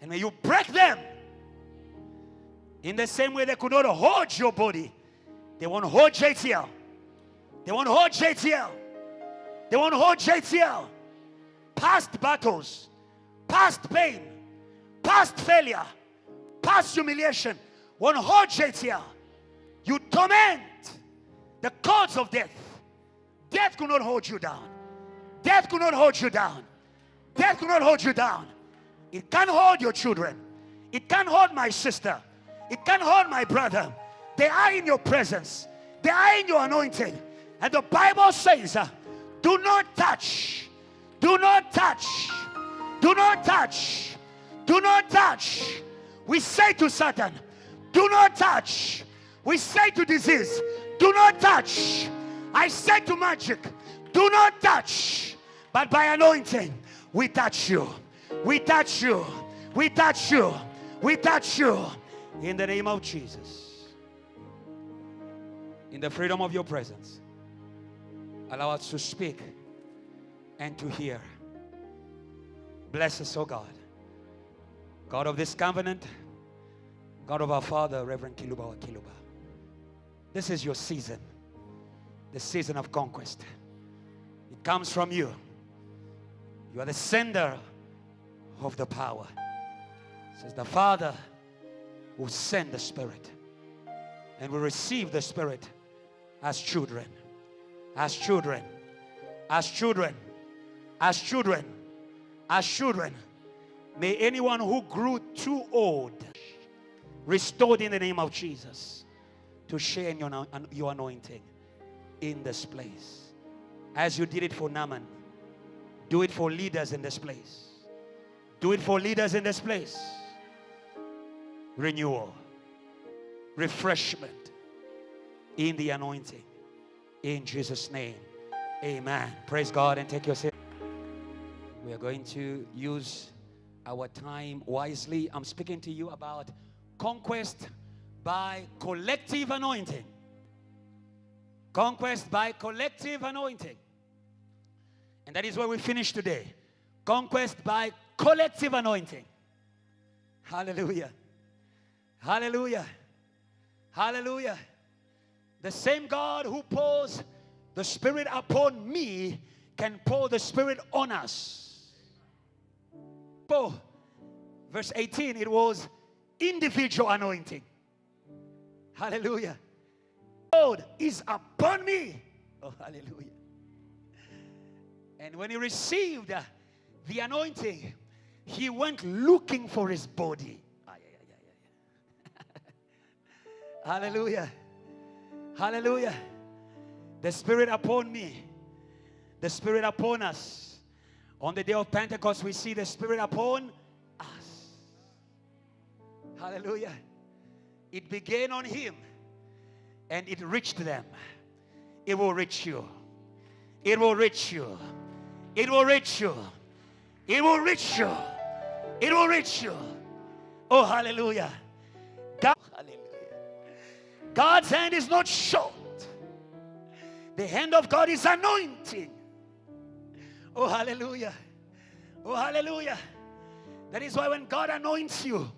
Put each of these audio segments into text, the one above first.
And may you break them. In the same way they could not hold your body, they won't hold JTL. They won't hold JTL. They won't hold JTL. Past battles, past pain, past failure, past humiliation won't hold JTL. You torment the cords of death. Death could not hold you down. Death could not hold you down. Death could not hold you down. It can't hold your children. It can't hold my sister. It can't hold my brother. They are in your presence. They are in your anointing. And the Bible says, do not touch. Do not touch. Do not touch. Do not touch. We say to Satan, do not touch. We say to disease, do not touch. I say to magic, do not touch. But by anointing, we touch you. We touch you. We touch you. We touch you. In the name of Jesus. In the freedom of your presence, allow us to speak and to hear. Bless us, oh God. God of this covenant, God of our Father, Reverend Kiluba or Kiluba. This is your season. The season of conquest. It comes from you. You are the sender of the power. It says the Father will send the Spirit, and we receive the Spirit as children. As children. As children. As children. As children. May anyone who grew too old, restored in the name of Jesus, to share in your anointing in this place. As you did it for Naaman, do it for leaders in this place. Do it for leaders in this place. Renewal, refreshment in the anointing. In Jesus' name, amen. Praise God and take your seat. We are going to use our time wisely. I'm speaking to you about conquest by collective anointing. Conquest by collective anointing. And that is where we finish today. Conquest by collective anointing. Hallelujah. Hallelujah. Hallelujah. The same God who pours the Spirit upon me can pour the Spirit on us. Oh, verse 18, it was individual anointing. Hallelujah. God is upon me. Oh, hallelujah. And when he received the anointing, he went looking for his body. Hallelujah. Hallelujah. The Spirit upon me. The Spirit upon us. On the day of Pentecost, we see the Spirit upon us. Hallelujah. It began on him and it reached them. It will reach you. It will reach you. It will reach you. It will reach you. It will reach you. Oh, hallelujah. God, hallelujah. God's hand is not short. The hand of God is anointing. Oh, hallelujah. Oh, hallelujah. That is why when God anoints you,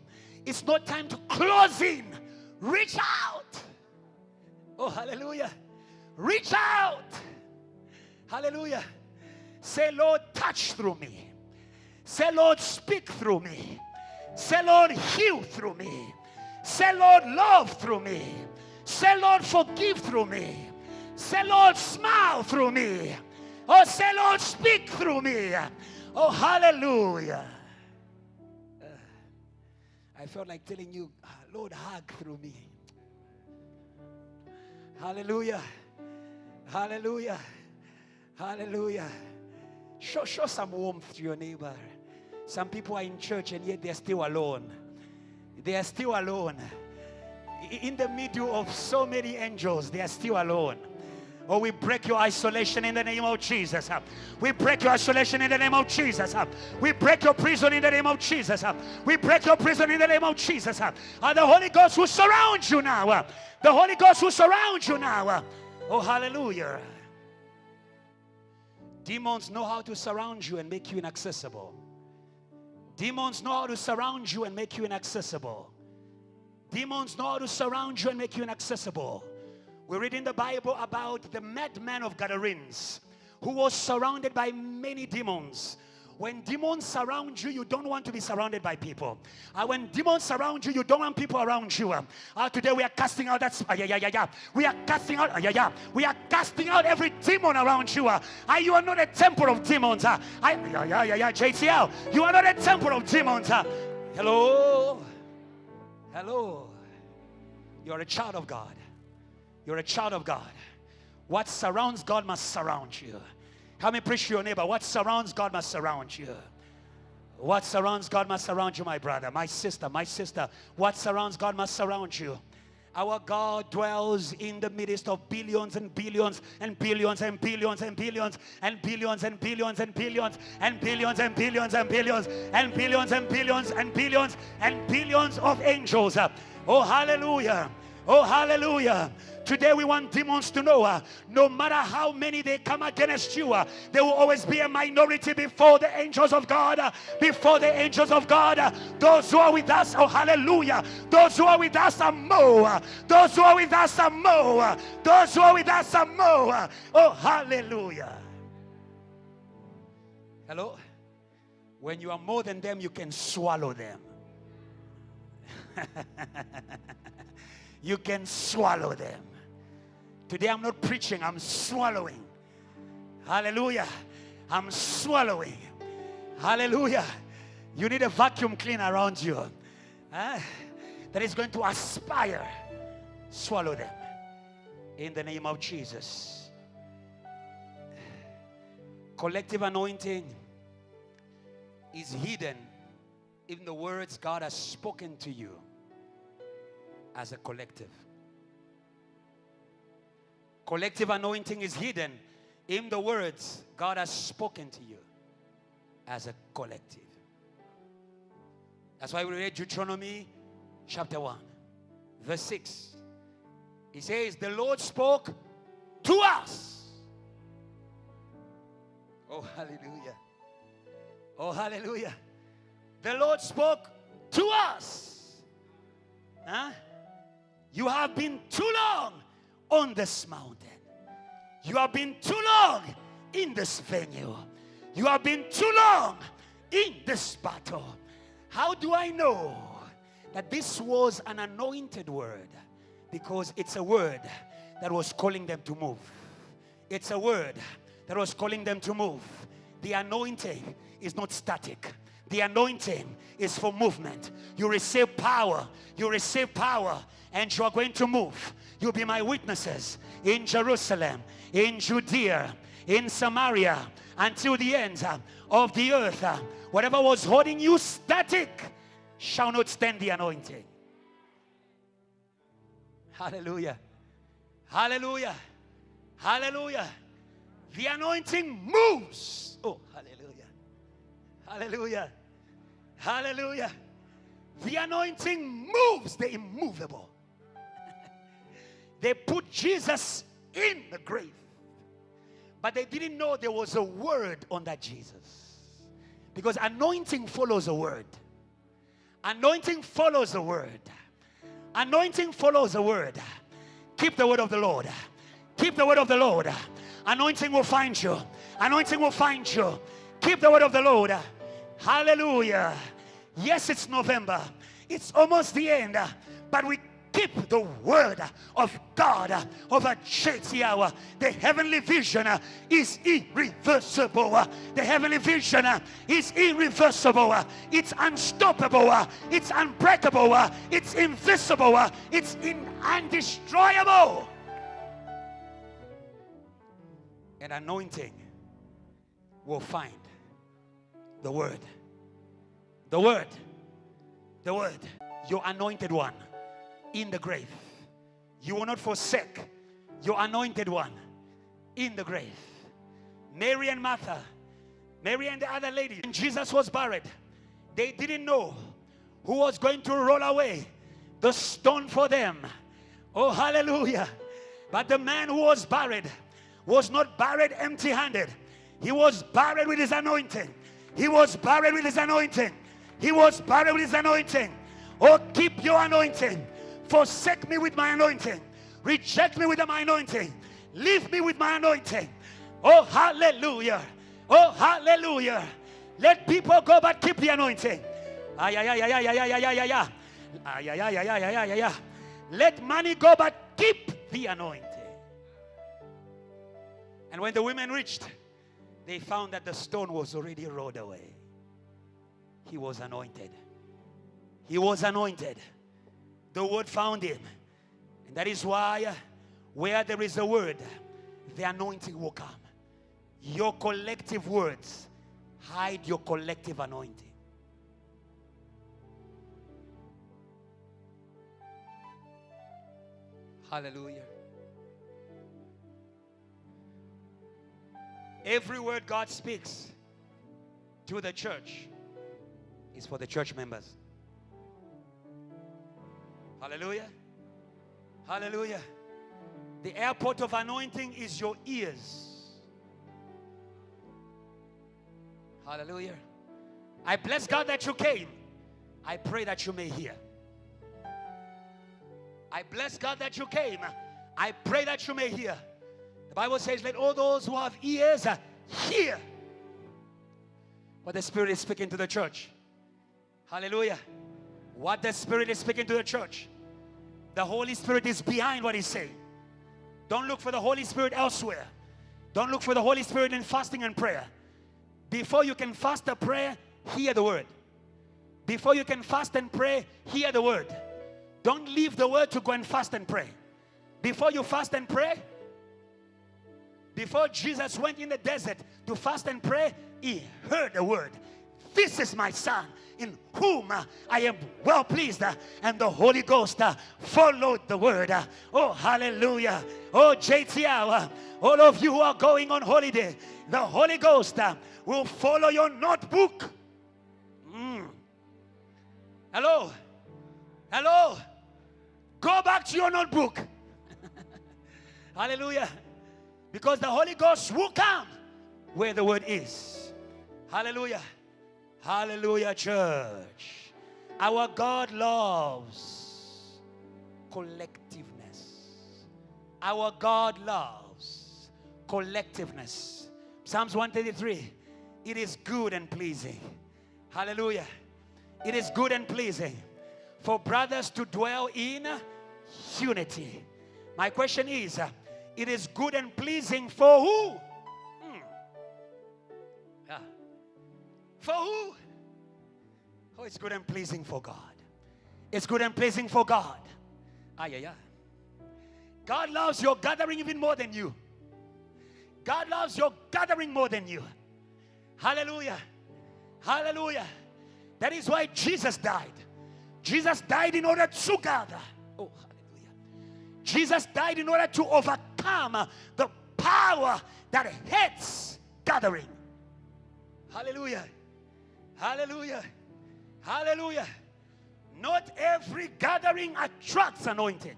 it's not time to close in. Reach out. Oh, hallelujah. Reach out. Hallelujah. Say, Lord, touch through me. Say, Lord, speak through me. Say, Lord, heal through me. Say, Lord, love through me. Say, Lord, forgive through me. Say, Lord, smile through me. Oh, say, Lord, speak through me. Oh, hallelujah. I felt like telling you, Lord, hug through me. Hallelujah. Hallelujah. Hallelujah. Show some warmth to your neighbor. Some people are in church and yet they're still alone. They are still alone. In the middle of so many angels, they are still alone. Oh, we break your isolation in the name of Jesus. We break your isolation in the name of Jesus. We break your prison in the name of Jesus. We break your prison in the name of Jesus. And the Holy Ghost will surround you now. The Holy Ghost will surround you now. Oh, hallelujah. Demons know how to surround you and make you inaccessible. Demons know how to surround you and make you inaccessible. Demons know how to surround you and make you inaccessible. We read in the Bible about the madman of Gadarenes, who was surrounded by many demons. When demons surround you, you don't want to be surrounded by people. When demons surround you, you don't want people around you. Today we are casting out that. We are casting out. We are casting out every demon around you. You are not a temple of demons. JTL. You are not a temple of demons. Hello. Hello. You're a child of God. You're a child of God. What surrounds God must surround you. How many preach to your neighbor? What surrounds God must surround you. What surrounds God must surround you, my brother, my sister, my sister. What surrounds God must surround you. Our God dwells in the midst of billions and billions and billions and billions and billions and billions and billions and billions and billions and billions and billions and billions and billions and billions and billions of angels. Oh, hallelujah. Oh, hallelujah. Today we want demons to know, no matter how many they come against you, there will always be a minority before the angels of God. Before the angels of God. Those who are with us, oh hallelujah. Those who are with us are more. Those who are with us are more. Those who are with us are more. Oh, hallelujah. Hello? When you are more than them, you can swallow them. You can swallow them. Today I'm not preaching, I'm swallowing. Hallelujah. I'm swallowing. Hallelujah. You need a vacuum cleaner around you that is going to aspire. Swallow them. In the name of Jesus. Collective anointing is hidden in the words God has spoken to you as a collective. Collective anointing is hidden in the words God has spoken to you as a collective. That's why we read Deuteronomy chapter 1 verse 6. He says, the Lord spoke to us. Oh, hallelujah. Oh, hallelujah. The Lord spoke to us. You have been too long on this mountain. You have been too long in this venue. You have been too long in this battle. How do I know that this was an anointed word? Because it's a word that was calling them to move. It's a word that was calling them to move. The anointing is not static. The anointing is for movement. You receive power. You receive power. And you are going to move. You'll be my witnesses in Jerusalem, in Judea, in Samaria, until the ends of the earth. Whatever was holding you static shall not stand the anointing. Hallelujah. Hallelujah. Hallelujah. The anointing moves. Oh, hallelujah. Hallelujah. Hallelujah. The anointing moves the immovable. They put Jesus in the grave, but they didn't know there was a word on that Jesus. Because anointing follows a word. Anointing follows a word. Anointing follows a word. Keep the word of the Lord. Keep the word of the Lord. Anointing will find you. Anointing will find you. Keep the word of the Lord. Hallelujah. Yes, it's November. It's almost the end. But we keep the word of God over JTL. The heavenly vision is irreversible. The heavenly vision is irreversible. It's unstoppable. It's unbreakable. It's invisible. It's undestroyable. And anointing will find the word. The word. The word. Your anointed one in the grave. You will not forsake your anointed one in the grave. Mary and Martha, Mary and the other lady, when Jesus was buried, they didn't know who was going to roll away the stone for them. Oh, hallelujah. But the man who was buried was not buried empty-handed. He was buried with his anointing. He was buried with his anointing. He was buried with his anointing. Oh, keep your anointing. Forsake me with my anointing. Reject me with my anointing. Leave me with my anointing. Oh, hallelujah. Oh, hallelujah. Let people go, but keep the anointing. Let money go, but keep the anointing. And when the women reached, they found that the stone was already rolled away. He was anointed. He was anointed. The word found him. And that is why where there is a word, the anointing will come. Your collective words hide your collective anointing. Hallelujah. Every word God speaks to the church is for the church members. Hallelujah. Hallelujah. The airport of anointing is your ears. Hallelujah. I bless God that you came. I pray that you may hear. I bless God that you came. I pray that you may hear. The Bible says, let all those who have ears hear what the Spirit is speaking to the church. Hallelujah. What the Spirit is speaking to the church. The Holy Spirit is behind what He's saying. Don't look for the Holy Spirit elsewhere. Don't look for the Holy Spirit in fasting and prayer. Before you can fast a prayer, hear the word. Before you can fast and pray, hear the word. Don't leave the word to go and fast and pray. Before you fast and pray, before Jesus went in the desert to fast and pray, He heard the word. This is my Son in whom I am well pleased. And the Holy Ghost followed the word. Oh, hallelujah. Oh, JTL, all of you who are going on holiday, the Holy Ghost will follow your notebook. Hello. Hello. Go back to your notebook. Hallelujah. Because the Holy Ghost will come where the word is. Hallelujah. Hallelujah, church. Our God loves collectiveness. Our God loves collectiveness. Psalms 133. It is good and pleasing. Hallelujah. It is good and pleasing for brothers to dwell in unity. My question is, it is good and pleasing for who? For who? Oh, it's good and pleasing for God. It's good and pleasing for God. God loves your gathering even more than you. God loves your gathering more than you. Hallelujah. Hallelujah. That is why Jesus died. Jesus died in order to gather. Oh, hallelujah. Jesus died in order to overcome the power that hates gathering. Hallelujah. Hallelujah. Hallelujah. Not every gathering attracts anointing.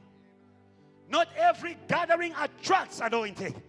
Not every gathering attracts anointing.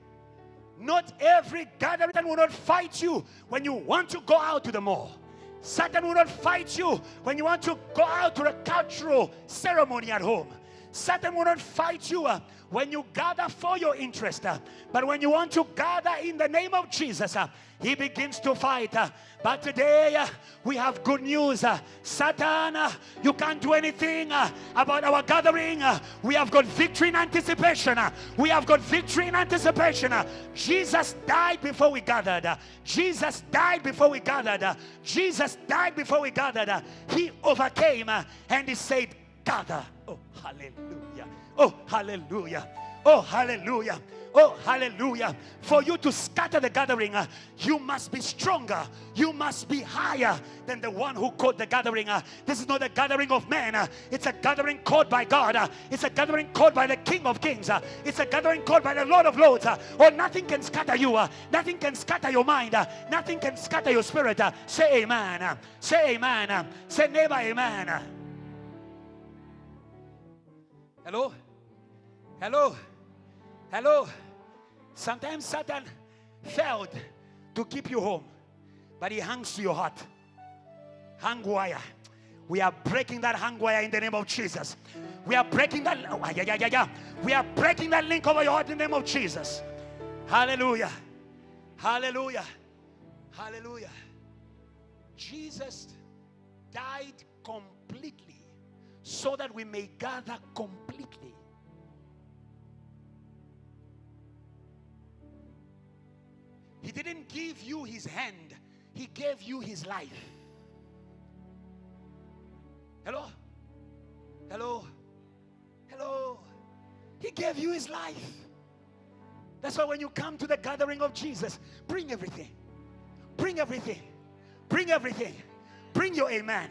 Not every gathering will not fight you when you want to go out to the mall. Satan will not fight you when you want to go out to a cultural ceremony at home. Satan will not fight you when you gather for your interest. But when you want to gather in the name of Jesus, he begins to fight. But today, we have good news. Satan, you can't do anything about our gathering. We have got victory in anticipation. We have got victory in anticipation. Jesus died before we gathered. Jesus died before we gathered. Jesus died before we gathered. He overcame and he said, gather. Oh, hallelujah. Oh, hallelujah. Oh, hallelujah. Oh, hallelujah. For you to scatter the gathering, you must be stronger. You must be higher than the one who called the gathering. This is not a gathering of men. It's a gathering called by God. It's a gathering called by the King of Kings. It's a gathering called by the Lord of Lords. Oh, nothing can scatter you. Nothing can scatter your mind. Nothing can scatter your spirit. Say amen. Say amen. Say neighbor amen. Hello? Hello? Hello? Sometimes Satan failed to keep you home, but he hangs to your heart. Hang wire. We are breaking that hang wire in the name of Jesus. We are breaking that. We are breaking that link over your heart in the name of Jesus. Hallelujah. Hallelujah. Hallelujah. Jesus died completely so that we may gather completely. He didn't give you his hand. He gave you his life. Hello? Hello? Hello? He gave you his life. That's why when you come to the gathering of Jesus, bring everything. Bring everything. Bring everything. Bring your amen.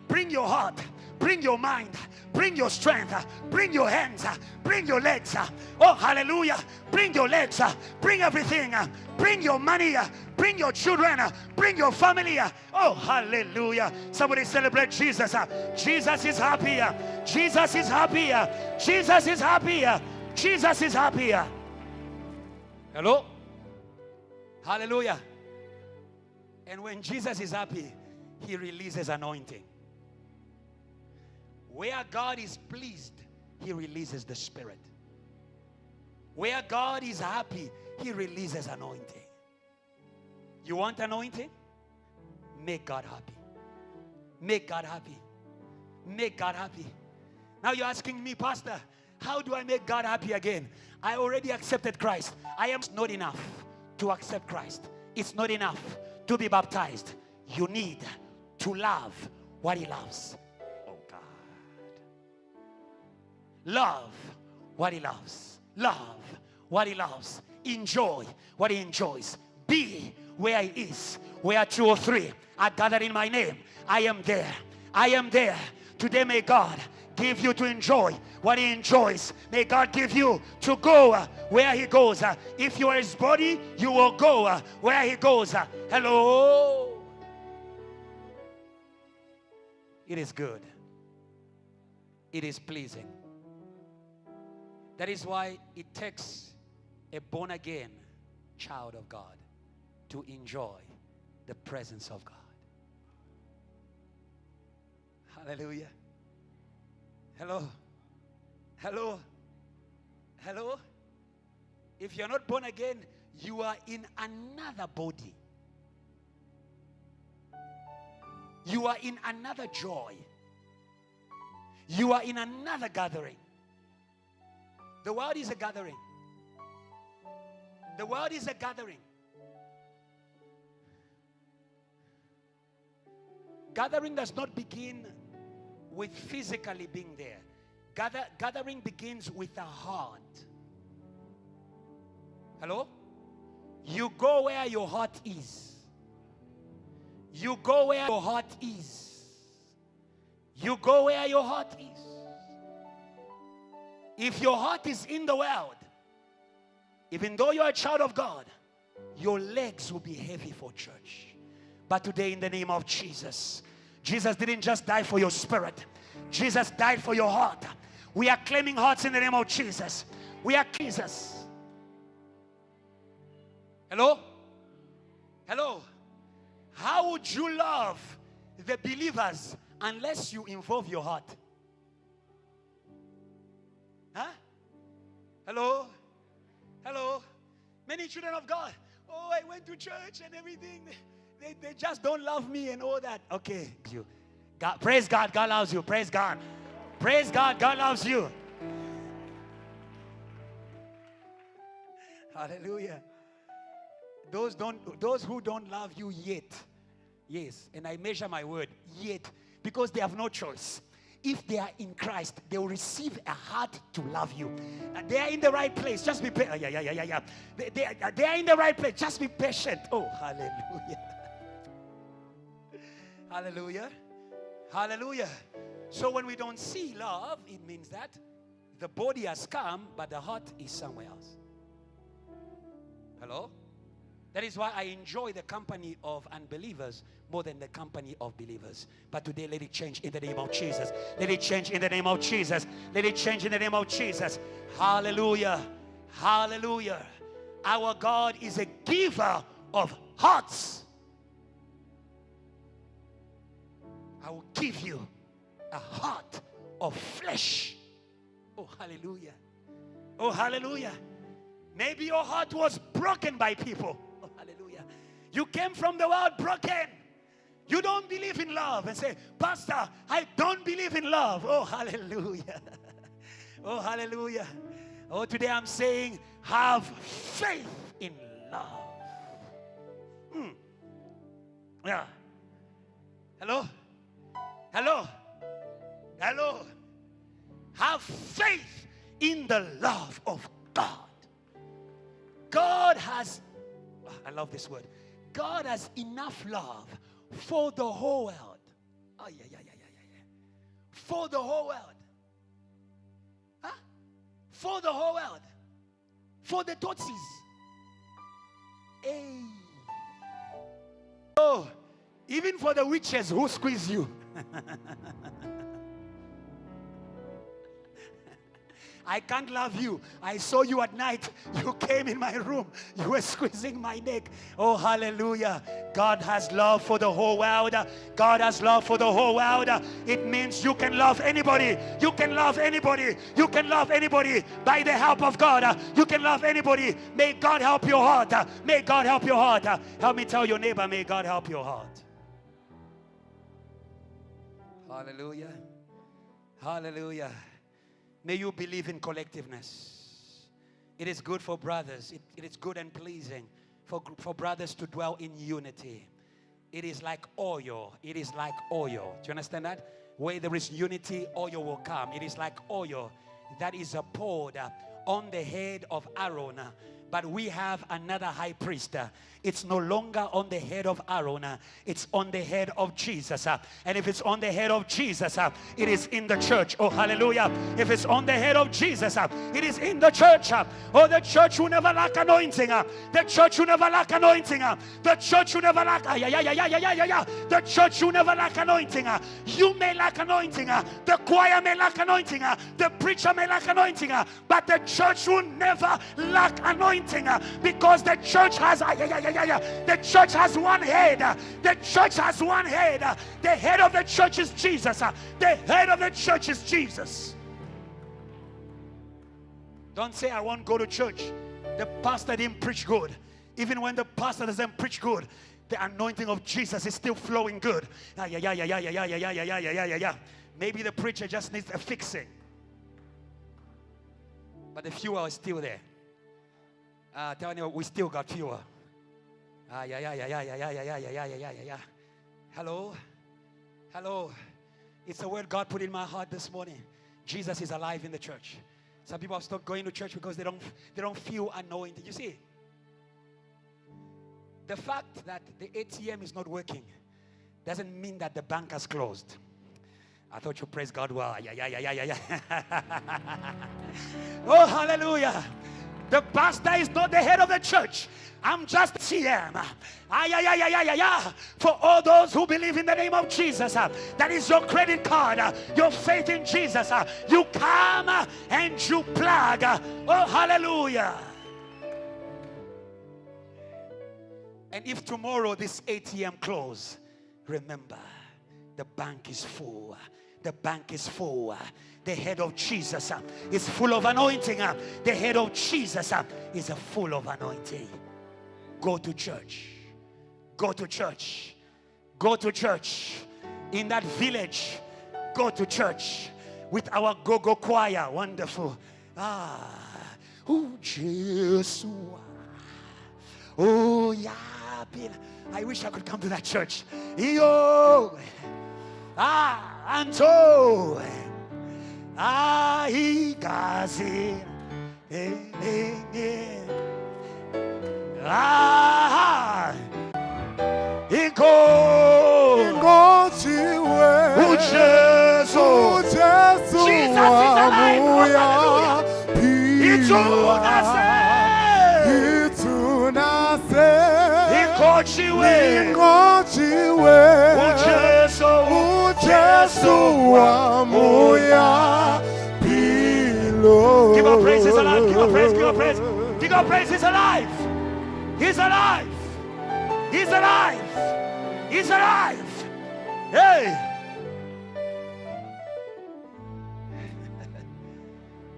Bring your heart. Bring your mind. Bring your strength. Bring your hands. Bring your legs. Oh, hallelujah. Bring your legs. Bring everything. Bring your money. Bring your children. Bring your family. Oh, hallelujah. Somebody celebrate Jesus. Jesus is happy. Jesus is happy. Jesus is happy. Jesus is happy. Hello? Hallelujah. And when Jesus is happy, he releases anointing. Where God is pleased, he releases the Spirit. Where God is happy, he releases anointing. You want anointing? Make God happy. Make God happy. Make God happy. Now you're asking me, Pastor, how do I make God happy again? I already accepted Christ. I am not enough to accept Christ. It's not enough to be baptized. You need to love what he loves. Oh God. Love what he loves. Love what he loves. Enjoy what he enjoys. Be where he is. Where 2 or 3 are gathered in my name, I am there. I am there. Today may God give you to enjoy what he enjoys. May God give you to go where he goes. If you are his body, you will go where he goes. Hello. It is good. It is pleasing. That is why it takes a born-again child of God to enjoy the presence of God. Hallelujah. Hello. Hello. Hello. If you're not born again, you are in another body. You are in another joy. You are in another gathering. The world is a gathering. The world is a gathering. Gathering does not begin with physically being there. Gathering begins with a heart. Hello? You go where your heart is. You go where your heart is. You go where your heart is. If your heart is in the world, even though you're a child of God, your legs will be heavy for church. But today, in the name of Jesus, Jesus didn't just die for your spirit. Jesus died for your heart. We are claiming hearts in the name of Jesus. We are Jesus. Hello? Hello? How would you love the believers unless you involve your heart? Huh? Hello? Hello? Many children of God. Oh, I went to church and everything. They just don't love me and all that. Okay. God, praise God. God loves you. Praise God. Praise God. God loves you. Hallelujah. Those who don't love you yet. Yes. And I measure my word. Yet. Because they have no choice. If they are in Christ, they will receive a heart to love you. They are in the right place. Just be patient. They are in the right place. Just be patient. Oh, hallelujah. Hallelujah. Hallelujah. So when we don't see love, it means that the body has come, but the heart is somewhere else. Hello? That is why I enjoy the company of unbelievers more than the company of believers. But today, let it change in the name of Jesus. Let it change in the name of Jesus. Let it change in the name of Jesus. Hallelujah. Hallelujah. Our God is a giver of hearts. I will give you a heart of flesh. Oh, hallelujah. Oh, hallelujah. Maybe your heart was broken by people. Oh, hallelujah. You came from the world broken. You don't believe in love and say, Pastor, I don't believe in love. Oh, hallelujah. Oh, hallelujah. Oh, today I'm saying, have faith in love. Yeah. Hello? Hello? Hello? Have faith in the love of God. God has, I love this word. God has enough love for the whole world. Oh, yeah. For the whole world. Huh? For the whole world. For the Tutsis. Hey. Oh, even for the witches who squeeze you. I can't love you. I saw you at night. You came in my room. You were squeezing my neck. Oh, hallelujah. God has love for the whole world. God has love for the whole world. It means you can love anybody. You can love anybody. You can love anybody by the help of God. You can love anybody. May God help your heart. May God help your heart. Help me tell your neighbor, may God help your heart. Hallelujah. Hallelujah. May you believe in collectiveness. It is good for brothers. It is good and pleasing for brothers to dwell in unity. It is like oil. It is like oil. Do you understand that? Where there is unity, oil will come. It is like oil that is poured on the head of Aaron. But we have another high priest. It's no longer on the head of Aaron. It's on the head of Jesus. And if it's on the head of Jesus, it is in the church. Oh, hallelujah. If it's on the head of Jesus, it is in the church. Oh, the church will never lack anointing. The church will never lack anointing. The church will never lack. The church will never lack anointing. You may lack anointing. The choir may lack anointing. The preacher may lack anointing. But the church will never lack anointing. Because the church has the church has one head. The church has one head. The head of the church is Jesus. The head of the church is Jesus. Don't say I won't go to church. The pastor didn't preach good. Even when the pastor doesn't preach good, the anointing of Jesus is still flowing good. Maybe the preacher just needs a fixing, but the fuel is still there. Tell me, we still got fuel. Hello? Hello? It's a word God put in my heart this morning. Jesus is alive in the church. Some people have stopped going to church because they don't feel anointed. You see, the fact that the ATM is not working doesn't mean that the bank has closed. I thought you praise God well. Oh, hallelujah. The pastor is not the head of the church. I'm just CM. For all those who believe in the name of Jesus, that is your credit card, your faith in Jesus. You come and you plug. Oh, hallelujah. And if tomorrow this ATM closes, remember, the bank is full. The bank is full. The head of Jesus is full of anointing. The head of Jesus is full of anointing. Go to church. Go to church. Go to church. In that village, go to church with our go-go choir. Wonderful. Oh, Jesus. Oh, yeah. I wish I could come to that church. Yo. Anto. Igazi. Give up praise, he's alive. Give up praise, give up praise. Give up praise, he's alive. He's alive. He's alive. He's alive. Hey.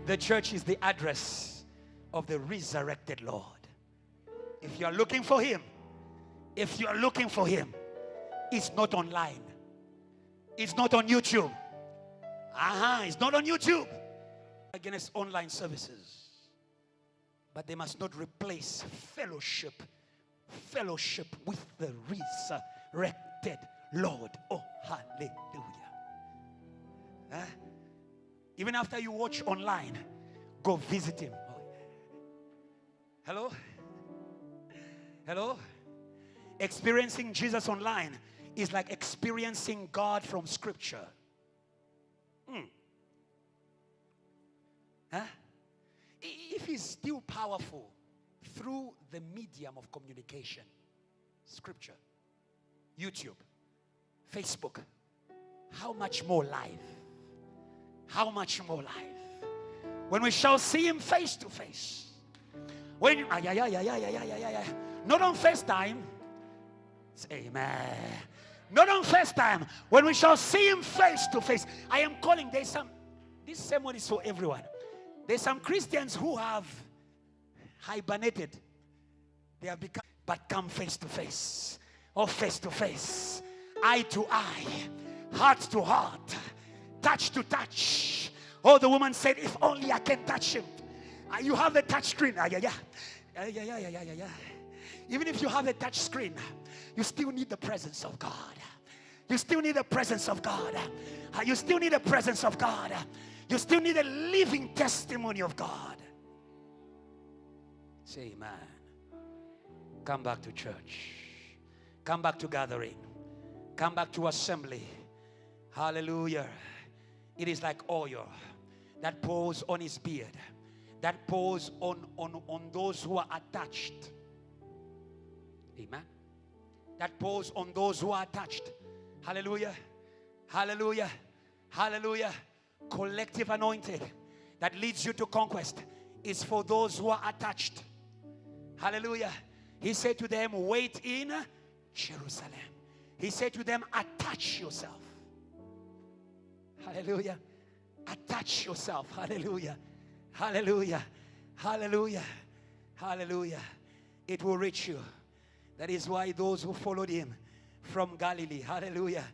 The church is the address of the resurrected Lord. If you are looking for him, it's not online. It's not on YouTube. It's not on YouTube. Against online services. But they must not replace fellowship with the resurrected Lord. Oh, hallelujah. Even after you watch online, go visit him. Hello? Hello? Experiencing Jesus online is like experiencing God from Scripture. If he's still powerful through the medium of communication, Scripture, YouTube, Facebook, how much more live? How much more live? When we shall see him face to face. When not on FaceTime. Amen. Not on FaceTime. When we shall see him face to face. I am calling. This sermon is for everyone. There's some Christians who have hibernated. They have become, but come face to face. Or face to face. Eye to eye. Heart to heart. Touch to touch. Oh, the woman said, if only I can touch him. You have a touch screen. Even if you have a touch screen, you still need the presence of God. You still need the presence of God. You still need the presence of God. You still need a living testimony of God. Say amen. Come back to church. Come back to gathering. Come back to assembly. Hallelujah. It is like oil that pours on his beard. That pours on those who are attached. Amen. That pours on those who are attached. Hallelujah. Hallelujah. Hallelujah. Collective anointing that leads you to conquest is for those who are attached. Hallelujah. He said to them, wait in Jerusalem. He said to them, attach yourself. Hallelujah. Attach yourself. Hallelujah. Hallelujah. Hallelujah. Hallelujah. It will reach you. That is why those who followed him from Galilee, hallelujah,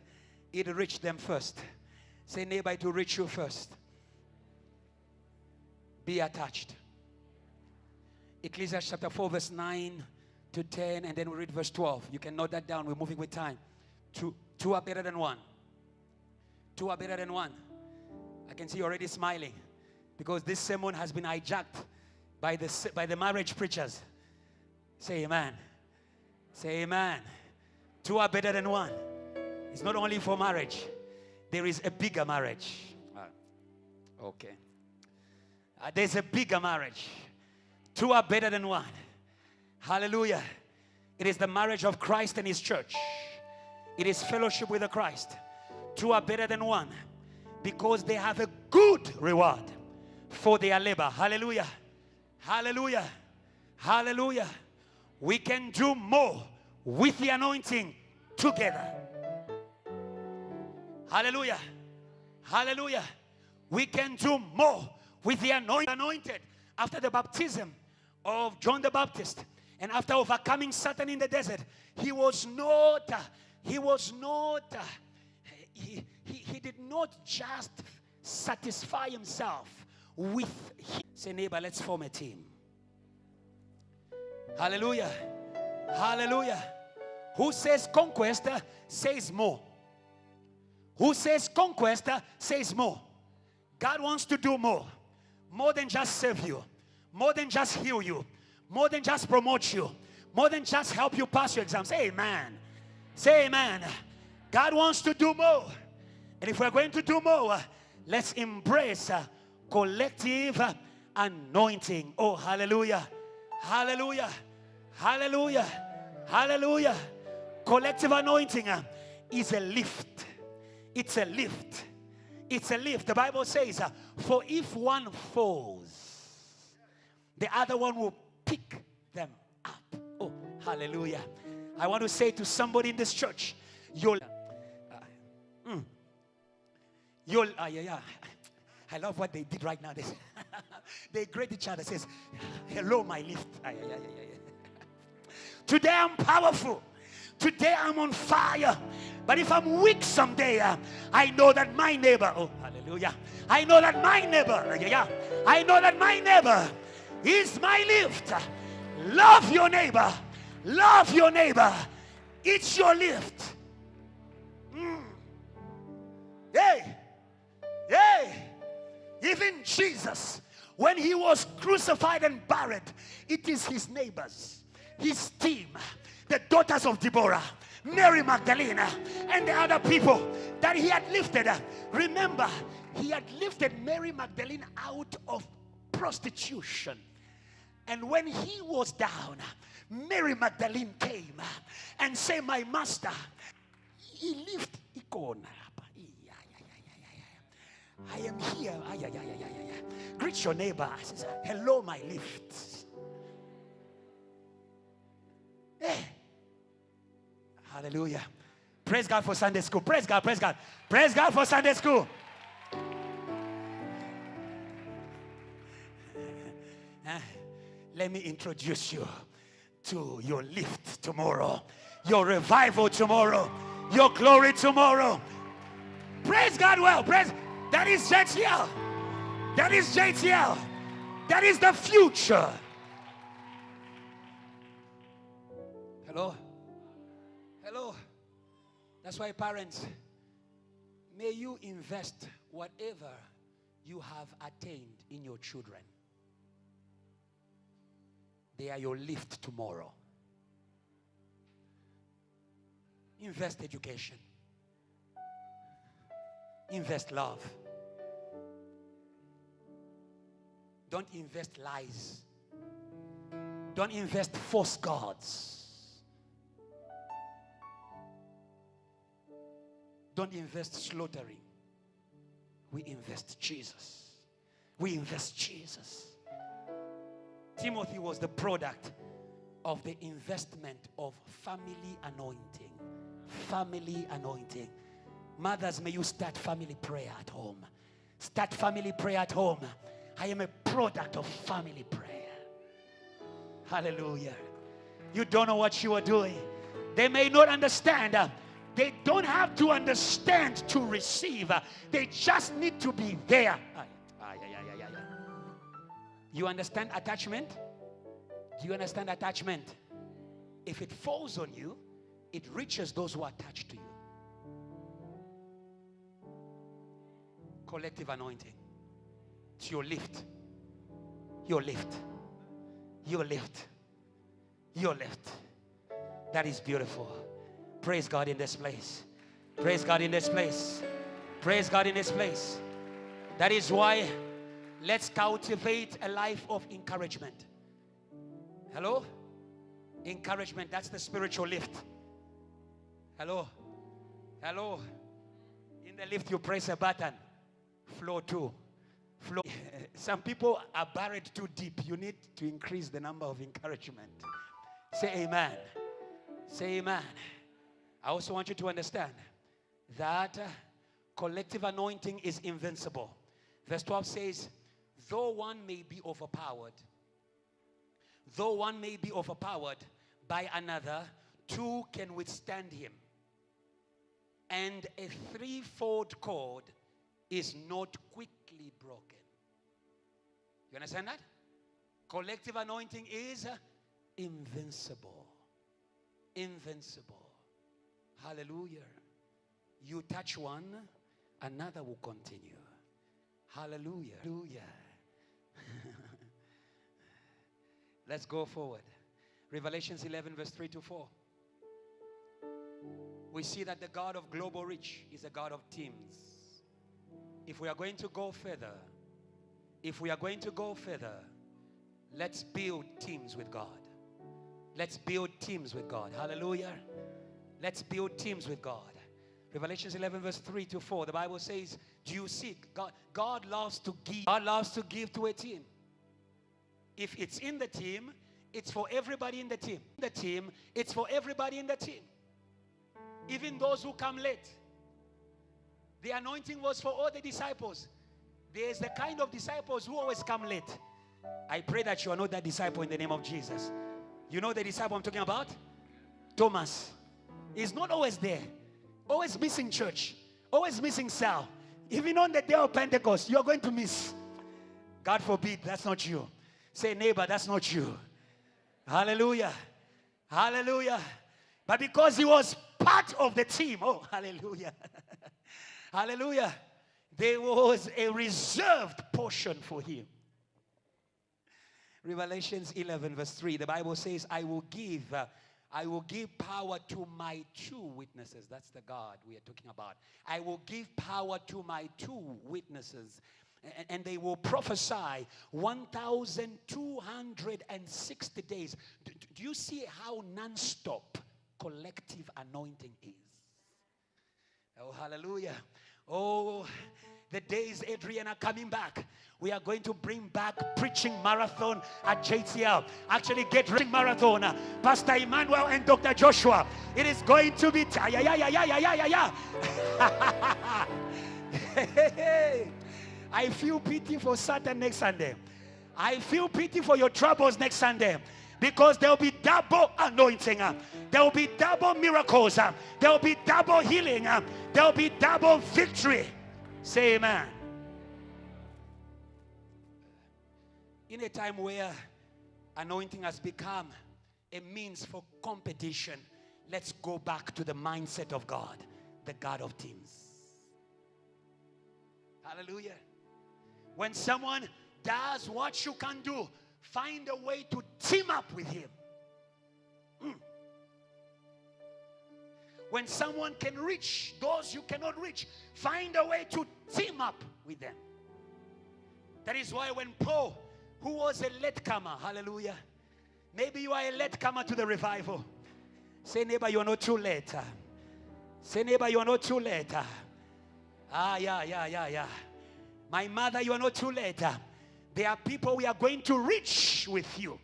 it reached them first. Say, neighbor, it will reach you first. Be attached. Ecclesiastes chapter 4 verse 9 to 10, and then we read verse 12. You can note that down. We're moving with time. Two are better than one. Two are better than one. I can see you already smiling because this sermon has been hijacked by the marriage preachers. Say amen. Say amen. Two are better than one. It's not only for marriage. There is a bigger marriage. Okay. There's a bigger marriage. Two are better than one. Hallelujah. It is the marriage of Christ and his church. It is fellowship with the Christ. Two are better than one because they have a good reward for their labor. Hallelujah. Hallelujah. Hallelujah. We can do more with the anointing together. Hallelujah. Hallelujah. We can do more with the anointed. After the baptism of John the Baptist and after overcoming Satan in the desert, he did not just satisfy himself with him. Say, neighbor, let's form a team. Hallelujah. Hallelujah. Who says conquest says more. Who says conquest says more. God wants to do more. More than just save you. More than just heal you. More than just promote you. More than just help you pass your exams. Say amen. Say amen. God wants to do more. And if we're going to do more, let's embrace collective anointing. Oh, hallelujah. Hallelujah. Hallelujah. Hallelujah. Collective anointing is a lift. It's a lift. It's a lift. The Bible says, for if one falls, the other one will pick them up. Oh, hallelujah. I want to say to somebody in this church, I love what they did right now. They greet each other. Says, hello, my lift. Today I'm powerful. Today I'm on fire. But if I'm weak someday, I know that my neighbor, oh hallelujah, I know that my neighbor, I know that my neighbor is my lift. Love your neighbor. Love your neighbor. It's your lift. Hey, hey, even Jesus, when he was crucified and buried, it is his neighbors, his team, the daughters of Deborah, Mary Magdalene, and the other people that he had lifted. Remember, he had lifted Mary Magdalene out of prostitution. And when he was down, Mary Magdalene came and said, my master, he lifted. I am here. Greet your neighbor. Says, hello, my lift. Hey. Hallelujah. Praise God for Sunday school. Praise God, praise God. Praise God for Sunday school. Let me introduce you to your lift tomorrow, your revival tomorrow, your glory tomorrow. Praise God well. Praise. That is JTL. That is JTL. That is the future. Hello? Hello? That's why, parents, may you invest whatever you have attained in your children. They are your lift tomorrow. Invest education. Invest love. Don't invest lies. Don't invest false gods. Don't invest slaughtering. We invest Jesus. We invest Jesus. Timothy was the product of the investment of family anointing. Family anointing. Mothers, may you start family prayer at home. Start family prayer at home. I am a product of family prayer. Hallelujah. You don't know what you are doing. They may not understand. They don't have to understand to receive. They just need to be there. You understand attachment? Do you understand attachment? If it falls on you, it reaches those who are attached to you. Collective anointing. It's your lift. Your lift. Your lift. Your lift. That is beautiful. Praise God in this place. Praise God in this place. Praise God in this place. That is why let's cultivate a life of encouragement. Hello? Encouragement. That's the spiritual lift. Hello? Hello? In the lift you press a button. Flow 2. Flow. Some people are buried too deep. You need to increase the number of encouragement. Say amen. Say amen. I also want you to understand that collective anointing is invincible. Verse 12 says, though one may be overpowered by another, two can withstand him. And a threefold cord is not quickly broken. You understand that? Collective anointing is invincible. Invincible. Hallelujah. You touch one, another will continue. Hallelujah. Hallelujah. Let's go forward. Revelations 11 verse 3 to 4. We see that the God of global reach is a God of teams. If we are going to go further, let's build teams with God. Let's build teams with God. Hallelujah. Let's build teams with God. Revelations 11 verse 3 to 4. The Bible says, do you seek? God loves to give. God loves to give to a team. If it's in the team, it's for everybody in the team. The team, it's for everybody in the team. Even those who come late. The anointing was for all the disciples. There's the kind of disciples who always come late. I pray that you are not that disciple in the name of Jesus. You know the disciple I'm talking about? Thomas. He's not always there. Always missing church. Always missing cell. Even on the day of Pentecost, you are going to miss. God forbid, that's not you. Say, neighbor, that's not you. Hallelujah. Hallelujah. But because he was part of the team, oh, hallelujah. Hallelujah. There was a reserved portion for him. Revelations 11 verse 3, the Bible says, I will give power to my two witnesses. That's the God we are talking about. I will give power to my two witnesses, and they will prophesy 1,260 days. Do you see how non-stop collective anointing is? Oh, hallelujah. Oh, the days, Adrian, are coming back. We are going to bring back preaching marathon at JTL. Actually, get ready marathon. Pastor Emmanuel and Dr. Joshua. It is going to be... I feel pity for Satan next Sunday. I feel pity for your troubles next Sunday. Because there will be double anointing. There will be double miracles. There will be double healing. There will be double victory. Say amen. In a time where anointing has become a means for competition, let's go back to the mindset of God, the God of teams. Hallelujah. When someone does what you can do, find a way to team up with him. When someone can reach those you cannot reach, find a way to team up with them. That is why when Paul, who was a latecomer, hallelujah, maybe you are a latecomer to the revival. Say, neighbor, you are not too late. Say, neighbor, you are not too late. Yeah. My mother, you are not too late. There are people we are going to reach with you.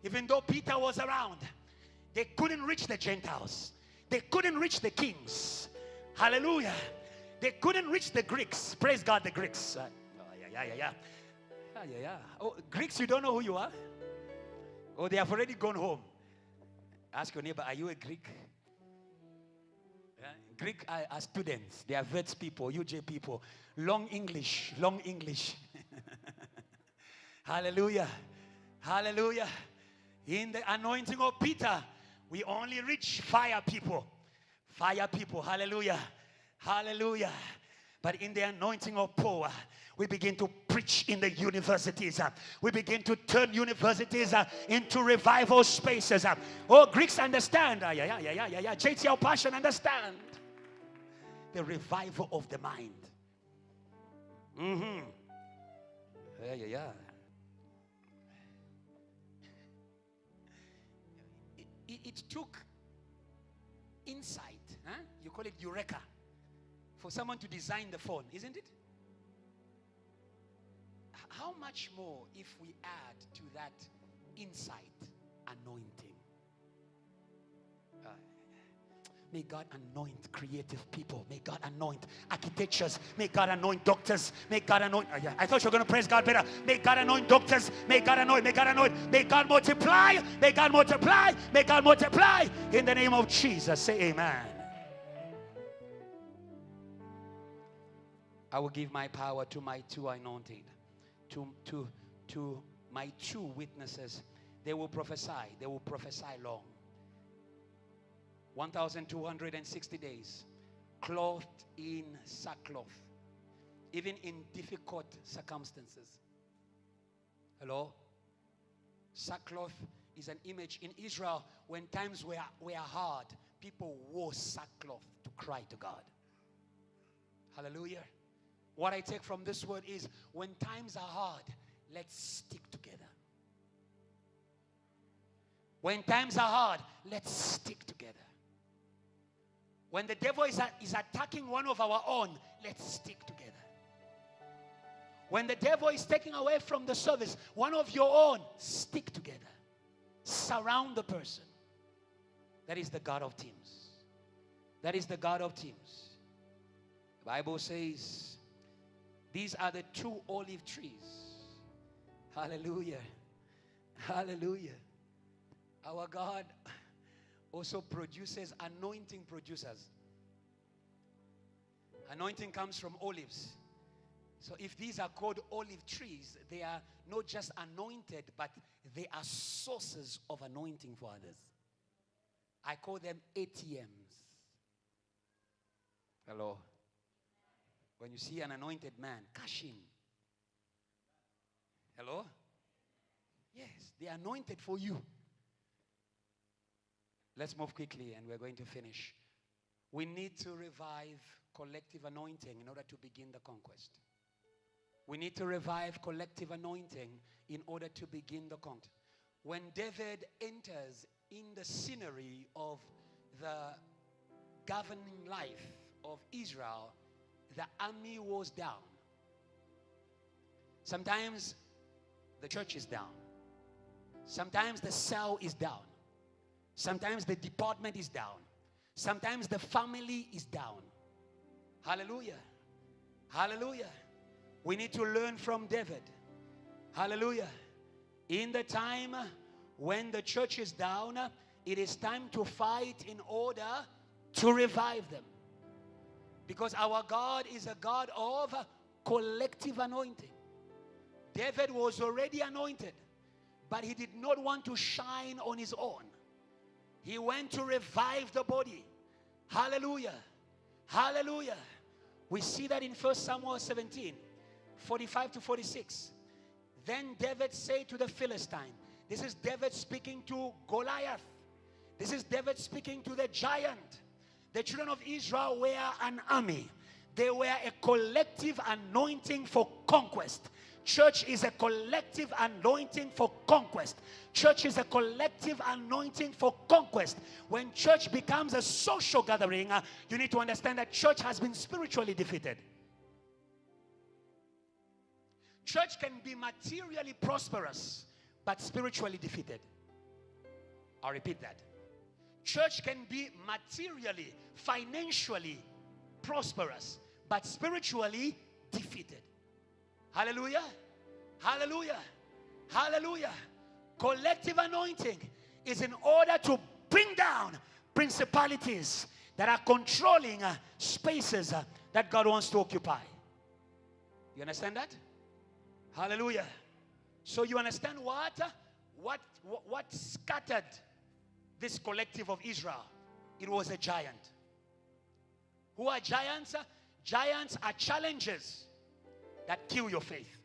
Even though Peter was around, they couldn't reach the Gentiles. They couldn't reach the kings. Hallelujah. They couldn't reach the Greeks. Praise God, the Greeks. Oh, Greeks, you don't know who you are? Oh, they have already gone home. Ask your neighbor, are you a Greek? Greek are students. They are vets people, UJ people. Long English. Hallelujah. Hallelujah. In the anointing of Peter, we only reach fire people. Fire people. Hallelujah. Hallelujah. But in the anointing of Paul, we begin to preach in the universities. We begin to turn universities into revival spaces. Oh, Greeks understand. JTL Passion understand. The revival of the mind. It took insight, you call it eureka, for someone to design the phone, isn't it? How much more if we add to that insight anointing? May God anoint creative people. May God anoint architects. May God anoint doctors. May God anoint... I thought you were going to praise God better. May God anoint doctors. May God anoint. May God anoint. May God multiply. May God multiply. May God multiply. In the name of Jesus. Say amen. I will give my power to my two anointed. To my two witnesses. They will prophesy. They will prophesy long. 1,260 days, clothed in sackcloth, even in difficult circumstances. Hello? Sackcloth is an image in Israel. When times were hard, people wore sackcloth to cry to God. Hallelujah. What I take from this word is, when times are hard, let's stick together. When times are hard, let's stick together. When the devil is attacking one of our own, let's stick together. When the devil is taking away from the service, one of your own, stick together. Surround the person. That is the God of teams. That is the God of teams. The Bible says these are the 2 olive trees. Hallelujah. Hallelujah. Our God also produces anointing producers. Anointing comes from olives. So if these are called olive trees, they are not just anointed, but they are sources of anointing for others. I call them ATMs. Hello. When you see an anointed man, cash in. Hello? Yes, they are anointed for you. Let's move quickly and we're going to finish. We need to revive collective anointing in order to begin the conquest. We need to revive collective anointing in order to begin the conquest. When David enters in the scenery of the governing life of Israel, the army was down. Sometimes the church is down. Sometimes the cell is down. Sometimes the department is down. Sometimes the family is down. Hallelujah. Hallelujah. We need to learn from David. Hallelujah. In the time when the church is down, it is time to fight in order to revive them. Because our God is a God of collective anointing. David was already anointed, but he did not want to shine on his own. He went to revive the body. Hallelujah. Hallelujah. We see that in 1 Samuel 17, 45 to 46. Then David said to the Philistine, this is David speaking to Goliath. This is David speaking to the giant. The children of Israel were an army. They were a collective anointing for conquest. Church is a collective anointing for conquest. Church is a collective anointing for conquest. When church becomes a social gathering, you need to understand that church has been spiritually defeated. Church can be materially prosperous, but spiritually defeated. I'll repeat that. Church can be materially, financially prosperous, but spiritually defeated. Hallelujah. Hallelujah. Hallelujah. Collective anointing is in order to bring down principalities that are controlling spaces that God wants to occupy. You understand that? Hallelujah. So you understand what scattered this collective of Israel? It was a giant. Who are giants? Giants are challenges that kill your faith.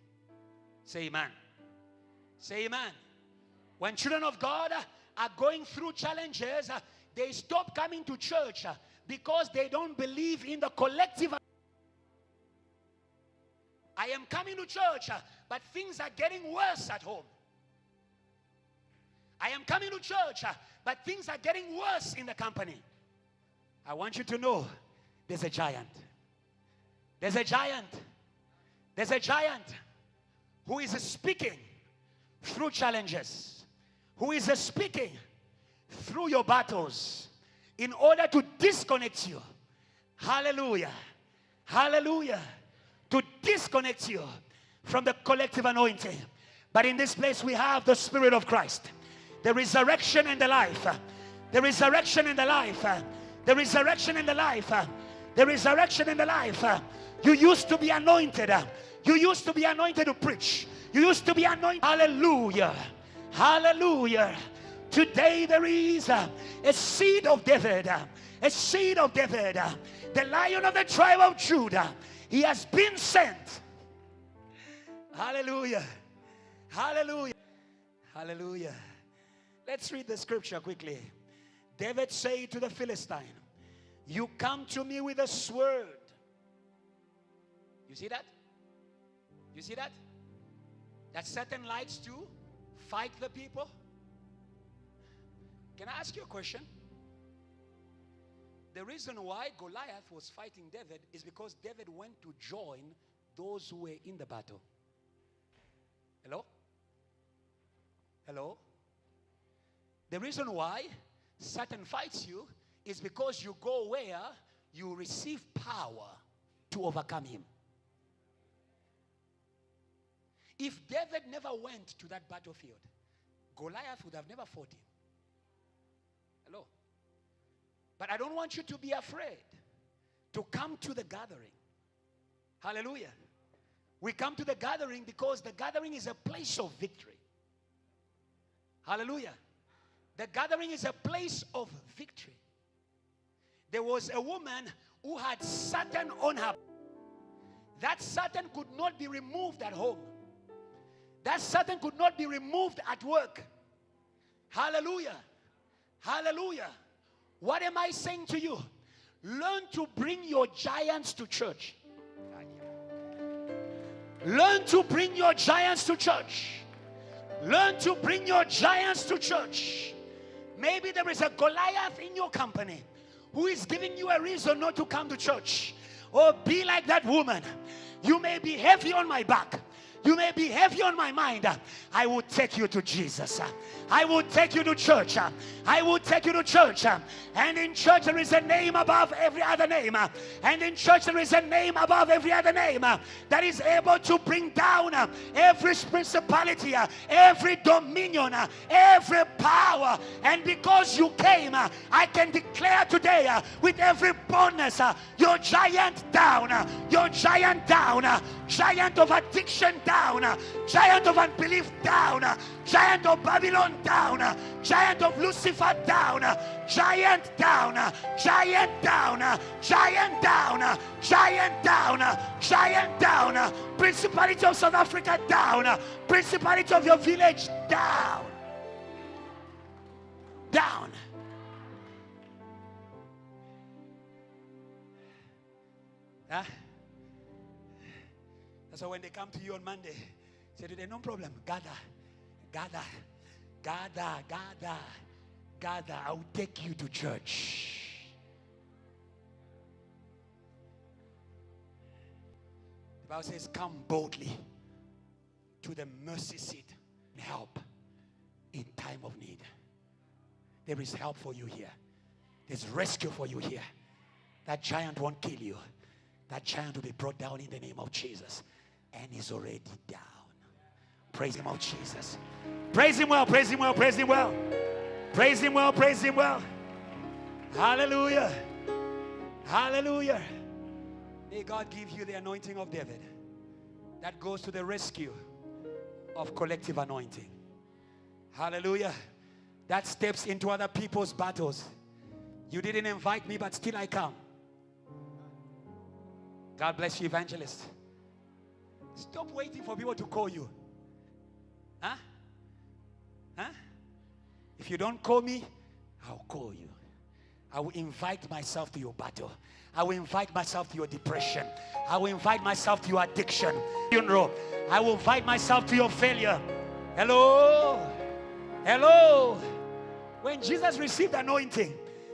Say amen. Say amen. When children of God are going through challenges, they stop coming to church because they don't believe in the collective. I am coming to church, but things are getting worse at home. I am coming to church, but things are getting worse in the company. I want you to know there's a giant. There's a giant. There's a giant who is speaking through challenges, who is speaking through your battles in order to disconnect you. Hallelujah. Hallelujah. To disconnect you from the collective anointing. But in this place we have the Spirit of Christ, the resurrection and the life, the resurrection and the life, the resurrection and the life, the resurrection and the life. You used to be anointed. You used to be anointed to preach. You used to be anointed. Hallelujah. Hallelujah. Today there is a seed of David. A seed of David. The Lion of the tribe of Judah. He has been sent. Hallelujah. Hallelujah. Hallelujah. Let's read the scripture quickly. David said to the Philistine, you come to me with a sword. You see that? You see that? That Satan likes to fight the people. Can I ask you a question? The reason why Goliath was fighting David is because David went to join those who were in the battle. Hello? Hello? The reason why Satan fights you is because you go where you receive power to overcome him. If David never went to that battlefield, Goliath would have never fought him. Hello? But I don't want you to be afraid to come to the gathering. Hallelujah. We come to the gathering because the gathering is a place of victory. Hallelujah. The gathering is a place of victory. There was a woman who had Satan on her. That Satan could not be removed at home. That Satan could not be removed at work. Hallelujah. Hallelujah. What am I saying to you? Learn to bring your giants to church. Learn to bring your giants to church. Learn to bring your giants to church. Maybe there is a Goliath in your company who is giving you a reason not to come to church. Or be like that woman. You may be heavy on my back. You may be heavy on my mind. I will take you to Jesus. I will take you to church. I will take you to church. And in church there is a name above every other name. And in church there is a name above every other name that is able to bring down every principality, every dominion, every power. And because you came, I can declare today with every boldness, your giant down, your giant down, giant of addiction down, giant of unbelief down, giant of Babylon down, giant of Lucifer down, giant down, giant down, giant down, giant down, giant down, principality of South Africa down, principality of your village down, down. Huh? So when they come to you on Monday, say to them, no problem, gather, gather, gather, gather, gather. I will take you to church. The Bible says, come boldly to the mercy seat and help in time of need. There is help for you here. There's rescue for you here. That giant won't kill you. That giant will be brought down in the name of Jesus. And he's already down. Praise him, of Jesus. Praise him well, praise him well, praise him well. Praise him well, praise him well. Hallelujah. Hallelujah. May God give you the anointing of David that goes to the rescue of collective anointing. Hallelujah. That steps into other people's battles. You didn't invite me, but still I come. God bless you, evangelist. Stop waiting for people to call you. Huh? Huh? If you don't call me, I'll call you. I will invite myself to your battle. I will invite myself to your depression. I will invite myself to your addiction. Funeral. I will invite myself to your failure. Hello? Hello? When Jesus received anointing,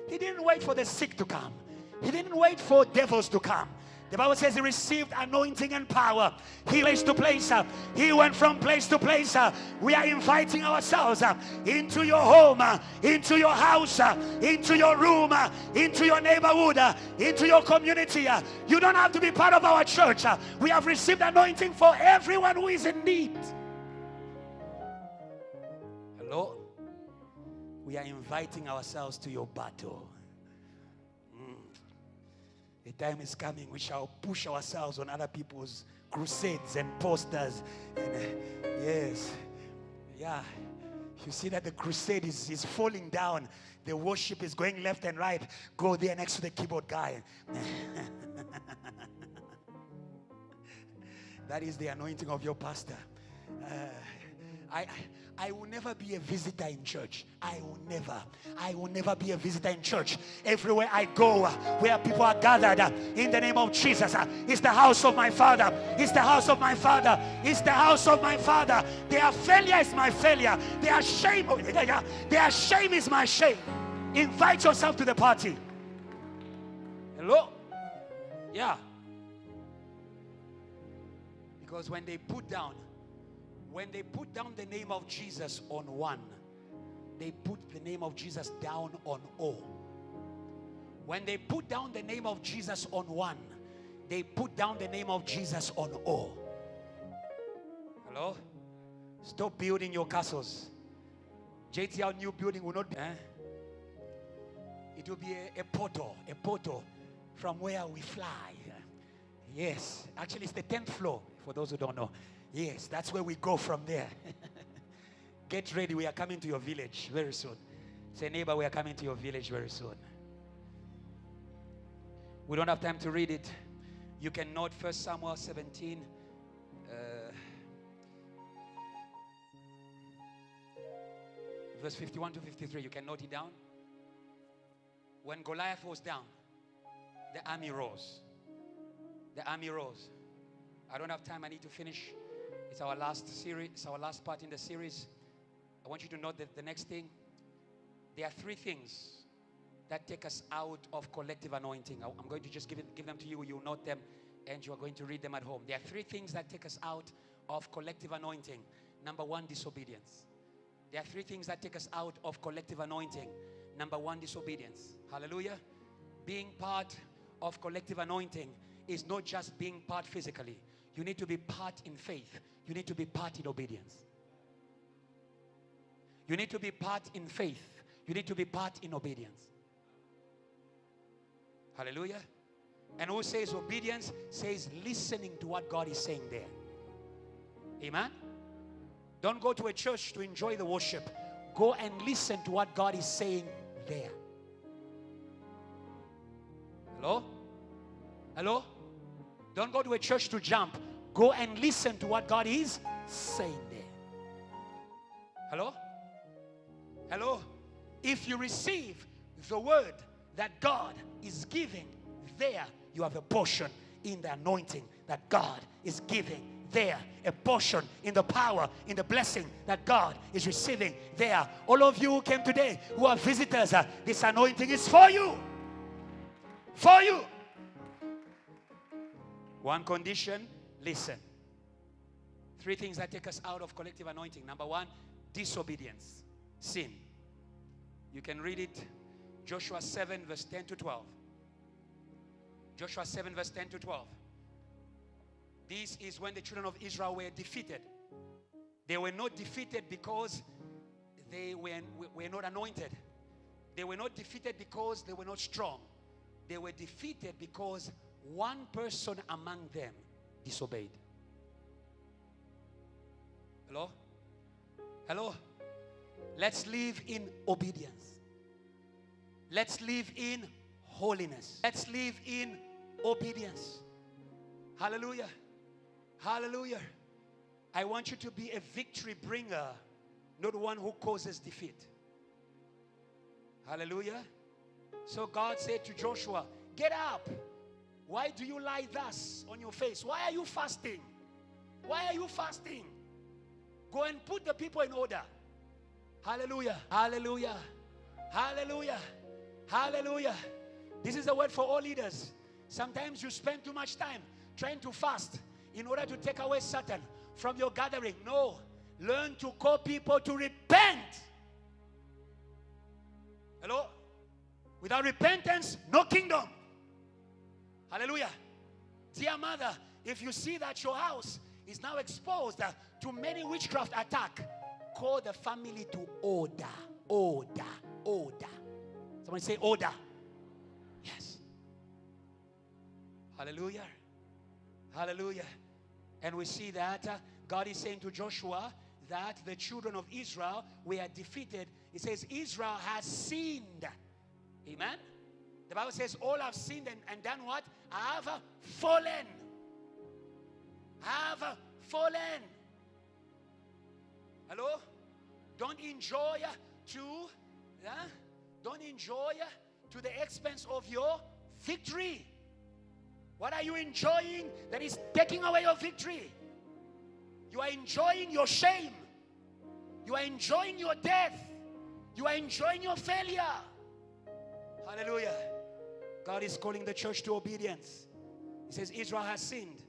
he didn't wait for the sick to come. He didn't wait for devils to come. The Bible says he received anointing and power. He place to place. He went from place to place. We are inviting ourselves into your home, into your house, into your room, into your neighborhood, into your community. You don't have to be part of our church. We have received anointing for everyone who is in need. Hello? We are inviting ourselves to your battle. The time is coming, we shall push ourselves on other people's crusades and posters. And yes, yeah. You see that the crusade is falling down. The worship is going left and right. Go there next to the keyboard guy. That is the anointing of your pastor. I will never be a visitor in church. I will never be a visitor in church. Everywhere I go, where people are gathered in the name of Jesus, it's the house of my Father. It's the house of my Father. It's the house of my Father. Their failure is my failure. Their shame is my shame. Invite yourself to the party. Hello? Yeah. Because when they put down the name of Jesus on one, they put the name of Jesus down on all. When they put down the name of Jesus on one, they put down the name of Jesus on all. Hello? Stop building your castles. JTL new building will not be. It will be a portal from where we fly. Yes, actually it's the 10th floor for those who don't know. Yes, that's where we go from there. Get ready, we are coming to your village very soon. Say, neighbor, we are coming to your village very soon. We don't have time to read it. You can note 1 Samuel 17. Verse 51 to 53. You can note it down. When Goliath was down, the army rose. The army rose. I don't have time. I need to finish. It's our last series. It's our last part in the series. I want you to note that the next thing. There are 3 things that take us out of collective anointing. I'm going to just give them to you. You'll note them and you are going to read them at home. There are 3 things that take us out of collective anointing. Number 1, disobedience. There are 3 things that take us out of collective anointing. Number 1, disobedience. Hallelujah. Being part of collective anointing is not just being part physically. You need to be part in faith. You need to be part in obedience. You need to be part in faith. You need to be part in obedience. Hallelujah. And who says obedience? Says listening to what God is saying there. Amen. Don't go to a church to enjoy the worship. Go and listen to what God is saying there. Hello? Hello? Don't go to a church to jump. Go and listen to what God is saying there. Hello? Hello? If you receive the word that God is giving there, you have a portion in the anointing that God is giving there, a portion in the power, in the blessing that God is receiving there. All of you who came today, who are visitors, this anointing is for you. For you. One condition, listen. 3 things that take us out of collective anointing. Number 1, disobedience, sin. You can read it, Joshua 7 verse 10 to 12. Joshua 7 verse 10 to 12. This is when the children of Israel were defeated. They were not defeated because they were not anointed. They were not defeated because they were not strong. They were defeated because one person among them disobeyed. Hello? Hello? Let's live in obedience. Let's live in holiness. Let's live in obedience. Hallelujah. Hallelujah. I want you to be a victory bringer, not one who causes defeat. Hallelujah. So God said to Joshua, get up. Why do you lie thus on your face? Why are you fasting? Why are you fasting? Go and put the people in order. Hallelujah. Hallelujah. Hallelujah. Hallelujah. This is the word for all leaders. Sometimes you spend too much time trying to fast in order to take away Satan from your gathering. No. Learn to call people to repent. Hello? Without repentance, no kingdom. Hallelujah. Dear mother, if you see that your house is now exposed to many witchcraft attack, call the family to order. Order. Order. Someone say order. Yes. Hallelujah. Hallelujah. And we see that God is saying to Joshua that the children of Israel were defeated. It says Israel has sinned. Amen. The Bible says all have sinned and done what? Have fallen. Have fallen. Hello? Don't enjoy to the expense of your victory. What are you enjoying that is taking away your victory? You are enjoying your shame. You are enjoying your death. You are enjoying your failure. Hallelujah. God is calling the church to obedience. He says Israel has sinned,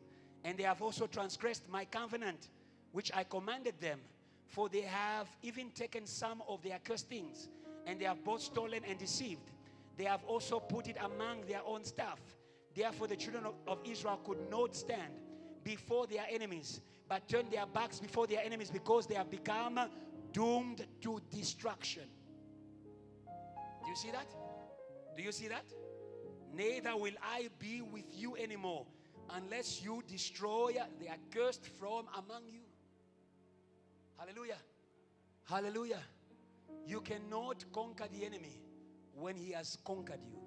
and they have also transgressed my covenant, which I commanded them. For they have even taken some of their cursed things, and they have both stolen and deceived. They have also put it among their own stuff. Therefore the children of Israel could not stand before their enemies, but turned their backs before their enemies, because they have become doomed to destruction. Do you see that? Do you see that? Neither will I be with you anymore, unless you destroy the accursed from among you. Hallelujah. Hallelujah. You cannot conquer the enemy when he has conquered you.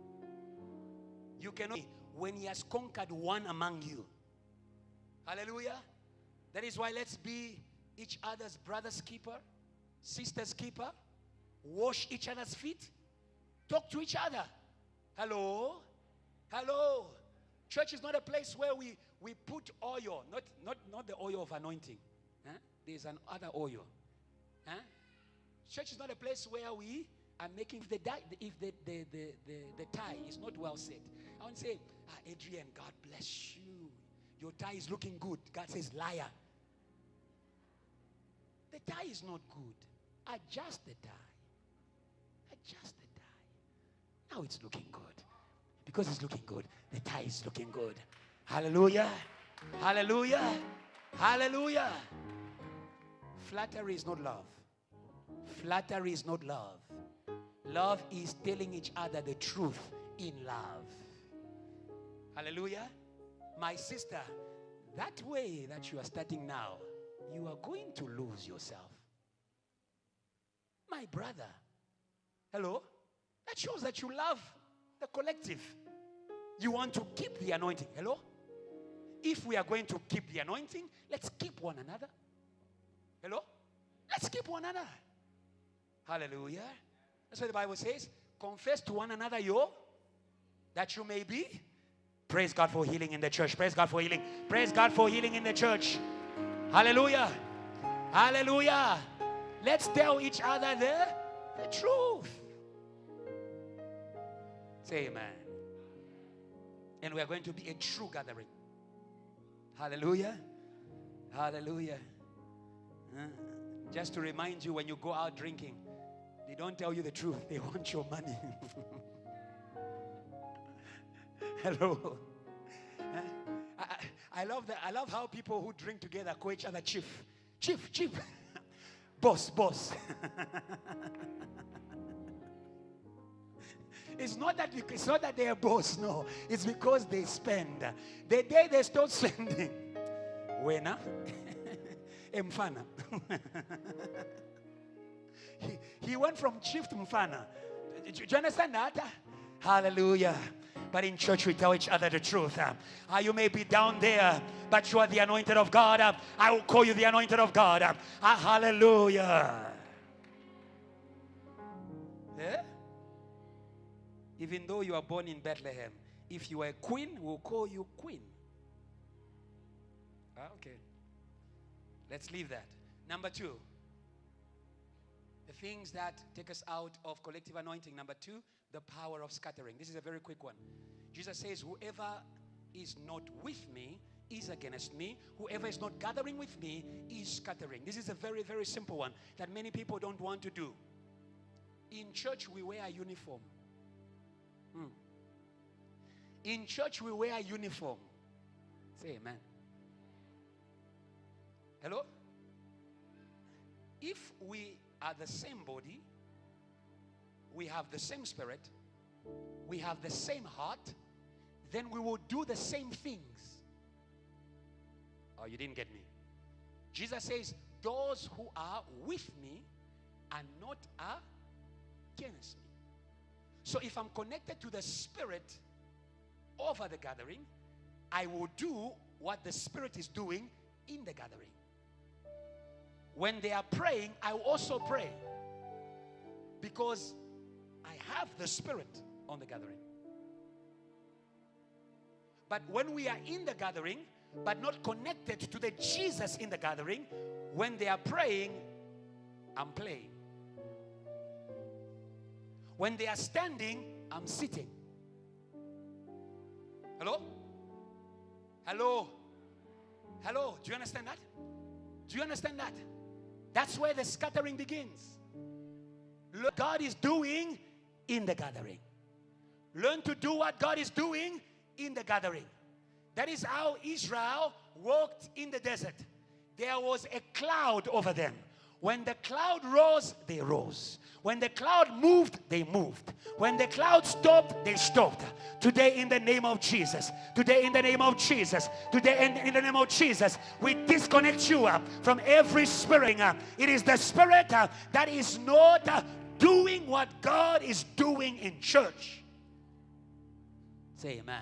You cannot when he has conquered one among you. Hallelujah. That is why let's be each other's brother's keeper, sister's keeper. Wash each other's feet. Talk to each other. Hello. Hello. Church is not a place where we put oil, not the oil of anointing. Huh? There's another oil. Huh? Church is not a place where we are making, if the tie is not well set. I want to say, Adrian, God bless you. Your tie is looking good. God says, liar. The tie is not good. Adjust the tie. Adjust the tie. Now it's looking good. Because it's looking good, the tie is looking good. Hallelujah. Hallelujah. Hallelujah. Flattery is not love. Flattery is not love. Love is telling each other the truth in love. Hallelujah. My sister, that way that you are starting now, you are going to lose yourself. My brother, hello, that shows that you love the collective. You want to keep the anointing. Hello? If we are going to keep the anointing, let's keep one another. Hello? Let's keep one another. Hallelujah. That's what the Bible says. Confess to one another that you may be. Praise God for healing in the church. Praise God for healing. Praise God for healing in the church. Hallelujah. Hallelujah. Let's tell each other the truth. Say amen. And we are going to be a true gathering. Hallelujah. Hallelujah. Just to remind you, when you go out drinking, they don't tell you the truth. They want your money. Hello. I love that. I love how people who drink together call each other chief. Chief, chief. Boss, boss. It's not that they're boss, no. It's because they spend. The day they start spending, wena, mfana. He went from chief to mfana. Do you understand that? Hallelujah. But in church we tell each other the truth. You may be down there, but you are the anointed of God. I will call you the anointed of God. Hallelujah. Yeah? Even though you are born in Bethlehem, if you are a queen, we'll call you queen. Okay. Let's leave that. Number 2. The things that take us out of collective anointing. Number 2, the power of scattering. This is a very quick one. Jesus says, whoever is not with me is against me. Whoever is not gathering with me is scattering. This is a very, very simple one that many people don't want to do. In church, we wear a uniform. In church, we wear a uniform. Say amen. Hello? If we are the same body, we have the same spirit, we have the same heart, then we will do the same things. Oh, you didn't get me. Jesus says, those who are with me are not against me. So if I'm connected to the Spirit over the gathering, I will do what the Spirit is doing in the gathering. When they are praying, I will also pray. Because I have the Spirit on the gathering. But when we are in the gathering, but not connected to the Jesus in the gathering, when they are praying, I'm playing. When they are standing, I'm sitting. Hello? Hello? Hello? Do you understand that? Do you understand that? That's where the scattering begins. Look, God is doing in the gathering. Learn to do what God is doing in the gathering. That is how Israel walked in the desert. There was a cloud over them. When the cloud rose, they rose. When the cloud moved, they moved. When the cloud stopped, they stopped. Today in the name of Jesus. Today in the name of Jesus. Today in the name of Jesus. We disconnect you from every spirit. It is the spirit that is not doing what God is doing in church. Say amen.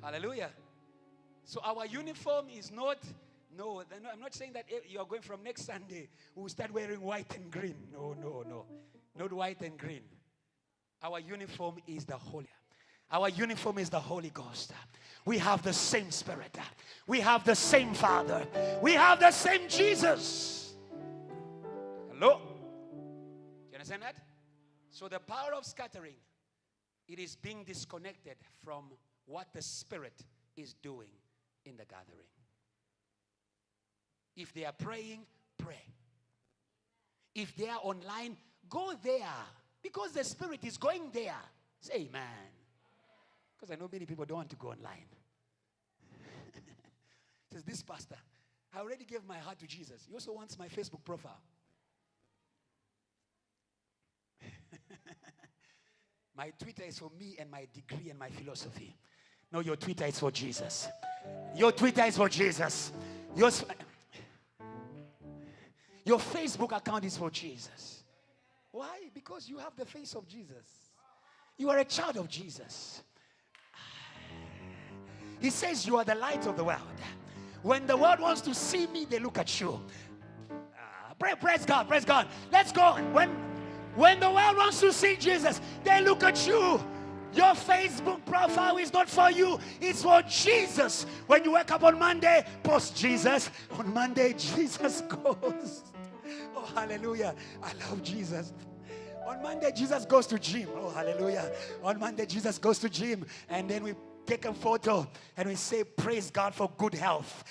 Hallelujah. So our uniform is not, no, I'm not saying that you are going from next Sunday, we'll start wearing white and green. No. Not white and green. Our uniform is the Holy. Our uniform is the Holy Ghost. We have the same Spirit. We have the same Father. We have the same Jesus. Hello? Do you understand that? So the power of scattering, it is being disconnected from what the Spirit is doing in the gathering. If they are praying, pray. If they are online, go there. Because the Spirit is going there. Say amen. Because I know many people don't want to go online. Says this pastor, I already gave my heart to Jesus. He also wants my Facebook profile. My Twitter is for me and my degree and my philosophy. No, your Twitter is for Jesus. Your Twitter is for Jesus. Your Facebook account is for Jesus. Why? Because you have the face of Jesus. You are a child of Jesus. He says you are the light of the world. When the world wants to see me, they look at you. Praise God, praise God. Let's go. When the world wants to see Jesus, they look at you. Your Facebook profile is not for you. It's for Jesus. When you wake up on Monday, post Jesus. On Monday, Jesus goes. Oh, hallelujah. I love Jesus. On Monday, Jesus goes to gym. Oh, hallelujah. On Monday, Jesus goes to gym. And then we take a photo and we say, praise God for good health.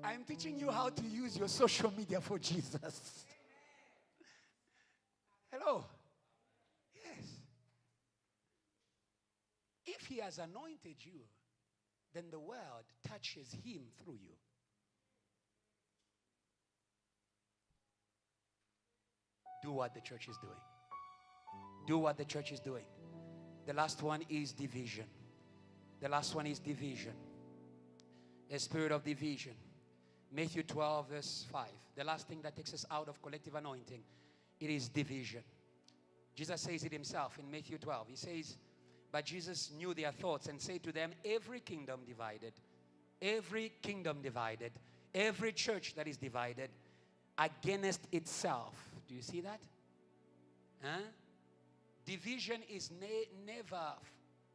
I'm teaching you how to use your social media for Jesus. Hello? Yes. If he has anointed you, then the world touches him through you. Do what the church is doing. Do what the church is doing. The last one is division. The last one is division. A spirit of division. Matthew 12 verse 5. The last thing that takes us out of collective anointing, it is division. Jesus says it himself in Matthew 12. He says, but Jesus knew their thoughts and said to them, every kingdom divided, every church that is divided against itself. Do you see that? Huh? Division is never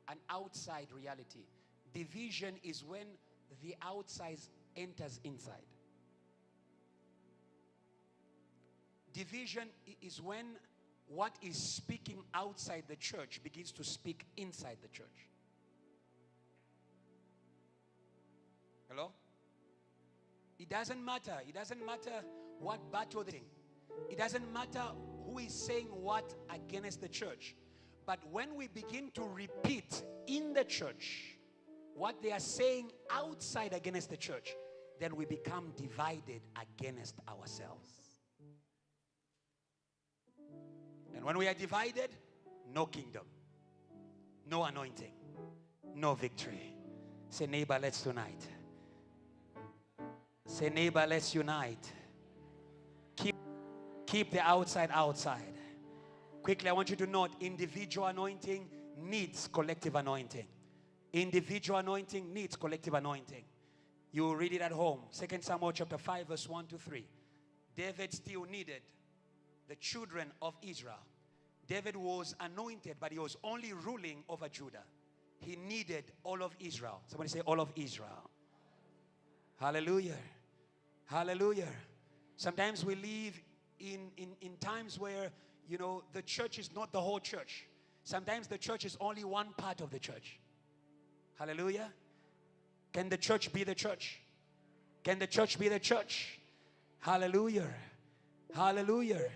an outside reality. Division is when the outside enters inside. Division is when what is speaking outside the church begins to speak inside the church. Hello? It doesn't matter. It doesn't matter what battle thing. It doesn't matter who is saying what against the church. But when we begin to repeat in the church what they are saying outside against the church, then we become divided against ourselves. And when we are divided, no kingdom, no anointing, no victory. Say, neighbor, let's unite. Say, neighbor, let's unite. Keep the outside outside. Quickly, I want you to note, individual anointing needs collective anointing. Individual anointing needs collective anointing. You will read it at home. 2 Samuel chapter 5 verse 1 to 3. David still needed the children of Israel. David was anointed, but he was only ruling over Judah. He needed all of Israel. Somebody say all of Israel. Hallelujah. Hallelujah. Sometimes we live in times where, you know, the church is not the whole church. Sometimes the church is only one part of the church. Hallelujah. Can the church be the church? Can the church be the church? Hallelujah. Hallelujah.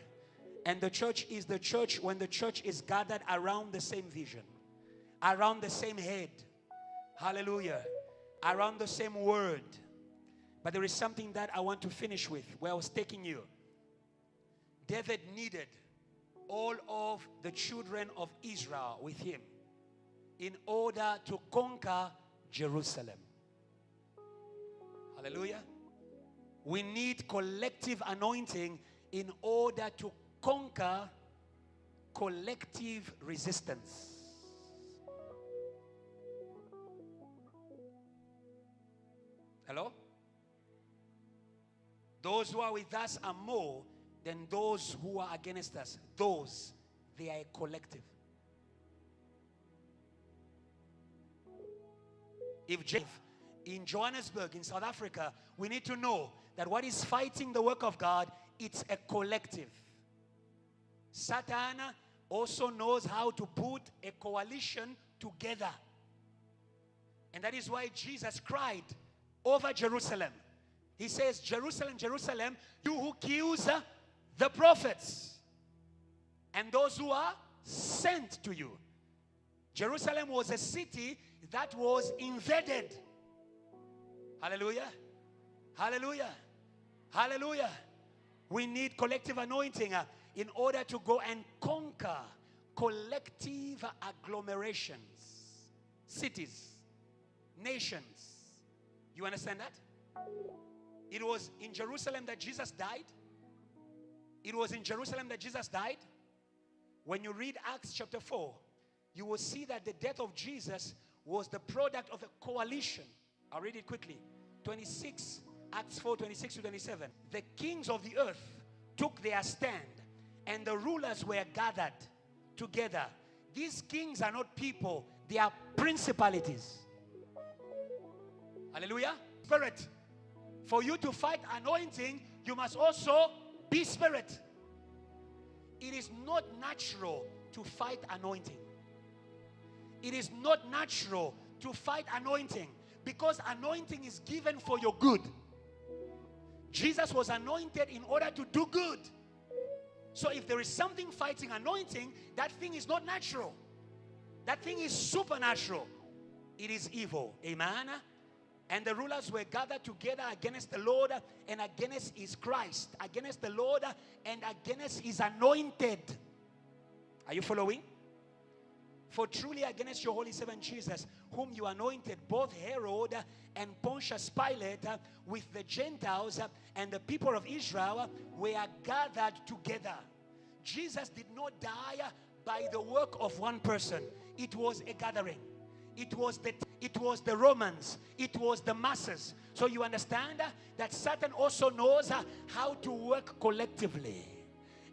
And the church is the church when the church is gathered around the same vision, around the same head. Hallelujah. Around the same word. But there is something that I want to finish with, where I was taking you. David needed all of the children of Israel with him in order to conquer Jerusalem. Hallelujah. We need collective anointing in order to conquer collective resistance. Hello? Those who are with us are more than those who are against us. Those, they are a collective. If in Johannesburg, in South Africa, we need to know that what is fighting the work of God, it's a collective. Satan also knows how to put a coalition together. And that is why Jesus cried over Jerusalem. He says, Jerusalem, Jerusalem, you who kills the prophets and those who are sent to you. Jerusalem was a city that was invaded. Hallelujah. Hallelujah. Hallelujah. We need collective anointing in order to go and conquer collective agglomerations, cities, nations. You understand that? It was in Jerusalem that Jesus died. It was in Jerusalem that Jesus died. When you read Acts chapter 4, you will see that the death of Jesus was the product of a coalition. I'll read it quickly. 26, Acts 4, 26 to 27. The kings of the earth took their stand, and the rulers were gathered together. These kings are not people, they are principalities. Hallelujah. Spirit. For you to fight anointing, you must also be spirit. It is not natural to fight anointing. It is not natural to fight anointing, because anointing is given for your good. Jesus was anointed in order to do good. So if there is something fighting anointing, that thing is not natural. That thing is supernatural. It is evil. Amen. And the rulers were gathered together against the Lord and against his Christ, against the Lord and against his anointed. Are you following? For truly against your holy servant Jesus, whom you anointed, both Herod and Pontius Pilate with the Gentiles and the people of Israel were gathered together. Jesus did not die by the work of one person. It was a gathering. It was the Romans. It was the masses. So you understand that Satan also knows how to work collectively.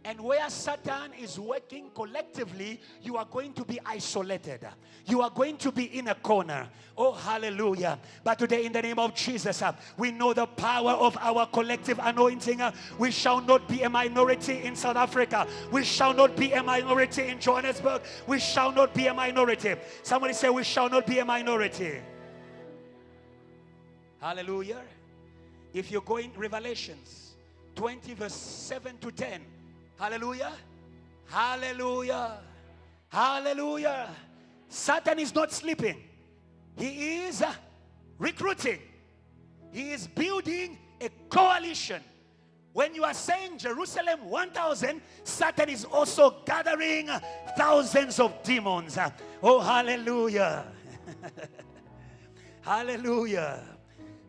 And where Satan is working collectively, you are going to be isolated. You are going to be in a corner. Oh, hallelujah. But today, in the name of Jesus, we know the power of our collective anointing. We shall not be a minority in South Africa. We shall not be a minority in Johannesburg. We shall not be a minority. Somebody say, we shall not be a minority. Hallelujah. If you go in Revelations 20 verse 7 to 10, hallelujah. Hallelujah. Hallelujah. Satan is not sleeping. He is recruiting. He is building a coalition. When you are saying Jerusalem 1,000, Satan is also gathering thousands of demons. Oh, hallelujah. Hallelujah.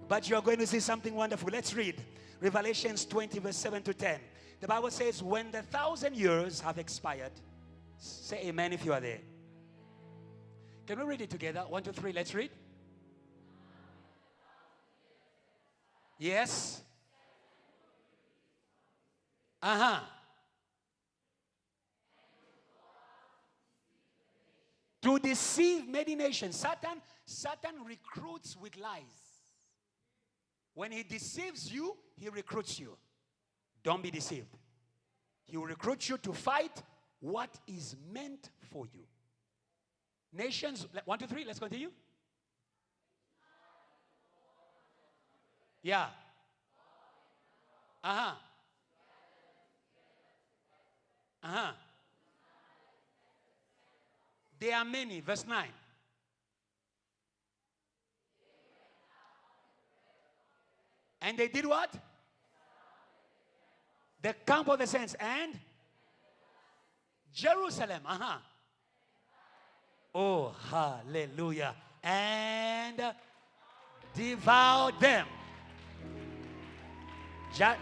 But you are going to see something wonderful. Let's read Revelations 20 verse 7 to 10. The Bible says, when the 1,000 years have expired, say amen if you are there. Can we read it together? 1, 2, 3, let's read. Yes. To deceive many nations. Satan recruits with lies. When he deceives you, he recruits you. Don't be deceived. He will recruit you to fight what is meant for you. Nations, 1, 2, 3, let's continue. Yeah. Uh-huh. Uh-huh. There are many. Verse 9. And they did what? The camp of the saints and Jerusalem. Uh-huh. Oh, hallelujah. And devoured them.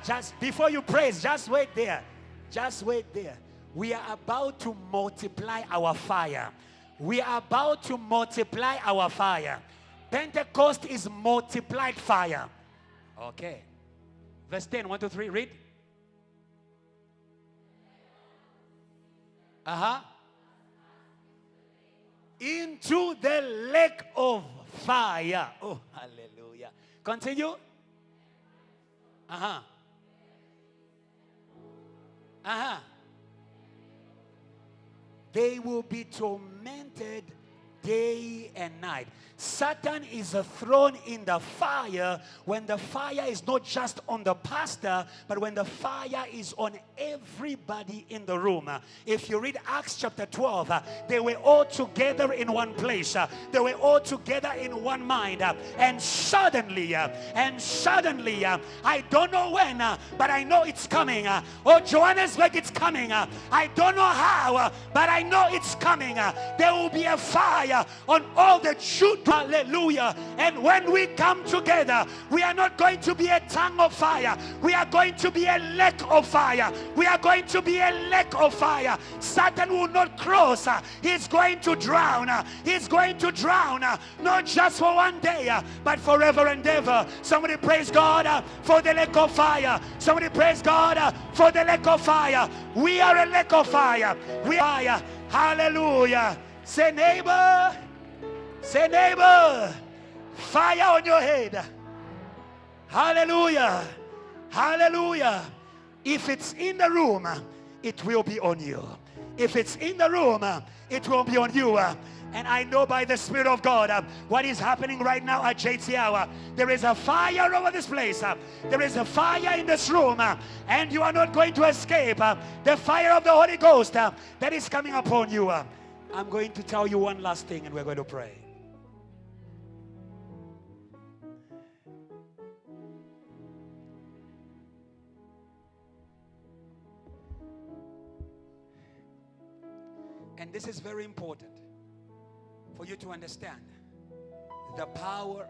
Just before you praise, just wait there. Just wait there. We are about to multiply our fire. We are about to multiply our fire. Pentecost is multiplied fire. Okay. Verse 10, 1, 2, 3, read. Uh-huh. Into the lake of fire. Oh, hallelujah. Continue. Uh-huh. Uh-huh. They will be tormented day and night. Satan is thrown in the fire when the fire is not just on the pastor, but when the fire is on everybody in the room. If you read Acts chapter 12, they were all together in one place. They were all together in one mind. And suddenly, I don't know when, but I know it's coming. Oh, Johannesburg, it's coming. I don't know how, but I know it's coming. There will be a fire on all the children. Hallelujah. And when we come together, we are not going to be a tongue of fire. We are going to be a lake of fire. We are going to be a lake of fire. Satan will not cross. He's going to drown. He's going to drown. Not just for one day, but forever and ever. Somebody praise God for the lake of fire. Somebody praise God for the lake of fire. We are a lake of fire. We are fire. Hallelujah. Say neighbor. Say neighbor. Fire on your head. Hallelujah. Hallelujah. If it's in the room, it will be on you. If it's in the room, it will be on you. And I know by the Spirit of God what is happening right now at JTL. There is a fire over this place. There is a fire in this room. And you are not going to escape the fire of the Holy Ghost that is coming upon you. I'm going to tell you one last thing and we're going to pray. And this is very important for you to understand the power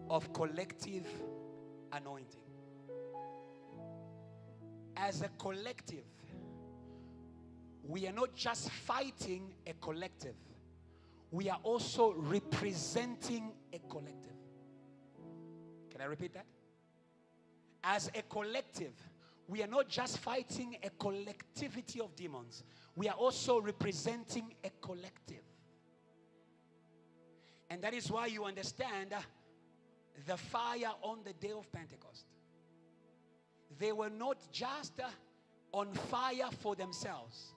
of collective anointing. As a collective, we are not just fighting a collective, we are also representing a collective. Can I repeat that? As a collective, we are not just fighting a collectivity of demons, we are also representing a collective. And that is why you understand the fire on the day of Pentecost. They were not just on fire for themselves.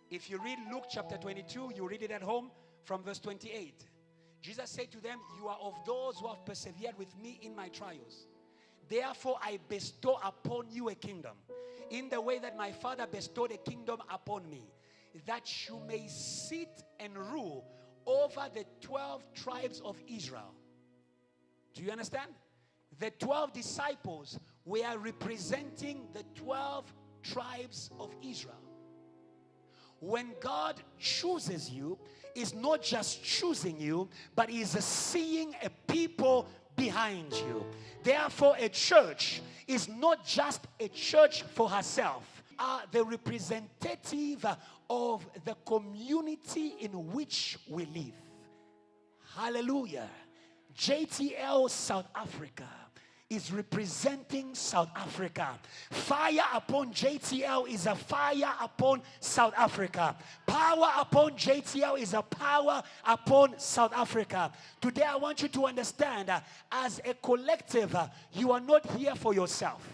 If you read Luke chapter 22, you read it at home from verse 28. Jesus said to them, "You are of those who have persevered with me in my trials. Therefore I bestow upon you a kingdom, in the way that my Father bestowed a kingdom upon me, that you may sit and rule over the 12 tribes of Israel." Do you understand? The 12 disciples were representing the 12 tribes of Israel. When God chooses you, is not just choosing you, but is seeing a people behind you. Therefore, a church is not just a church for herself. Are the representative of the community in which we live. Hallelujah. JTL South Africa is representing South Africa. Fire upon JTL is a fire upon South Africa. Power upon JTL is a power upon South Africa. Today I want you to understand, as a collective, you are not here for yourself.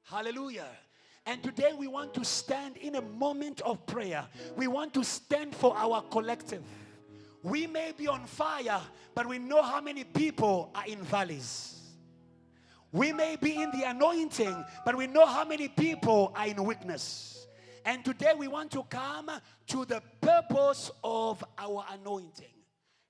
Hallelujah. And today we want to stand in a moment of prayer. We want to stand for our collective. We may be on fire, but we know how many people are in valleys. We may be in the anointing, but we know how many people are in weakness. And today we want to come to the purpose of our anointing.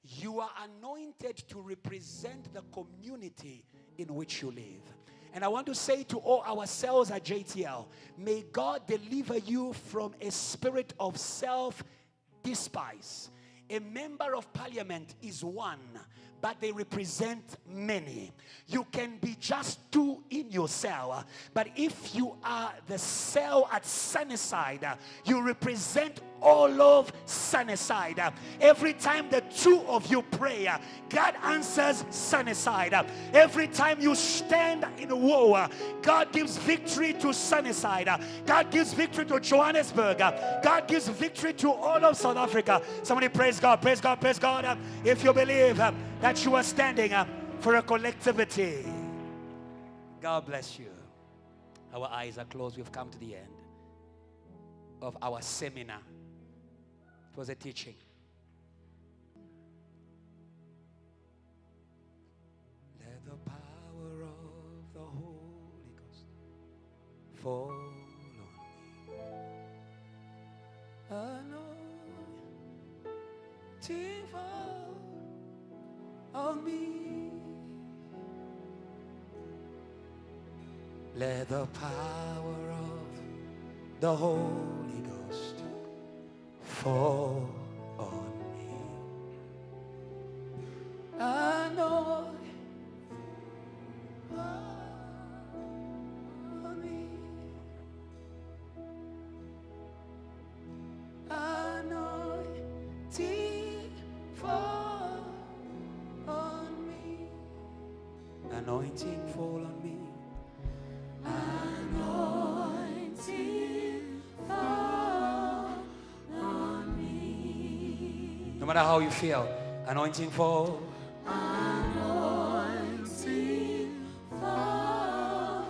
You are anointed to represent the community in which you live. And I want to say to all ourselves at JTL, may God deliver you from a spirit of self-despise. A member of parliament is one, but they represent many. You can be just two in your cell, but if you are the cell at Sunnyside, you represent all of Sunnyside. Every time the two of you pray, God answers Sunnyside. Every time you stand in a war, God gives victory to Sunnyside. God gives victory to Johannesburg. God gives victory to all of South Africa. Somebody praise God, praise God, praise God. If you believe that you are standing for a collectivity. God bless you. Our eyes are closed. We've come to the end of our seminar. It was a teaching. Let the power of the Holy Ghost fall on me. Anointing fall on me. Let the power of the Holy Ghost fall on me. Anointing on me. Anointing fall on me. Anointing fall on me. Anointing fall on me. No matter how you feel, anointing fall. Anointing fall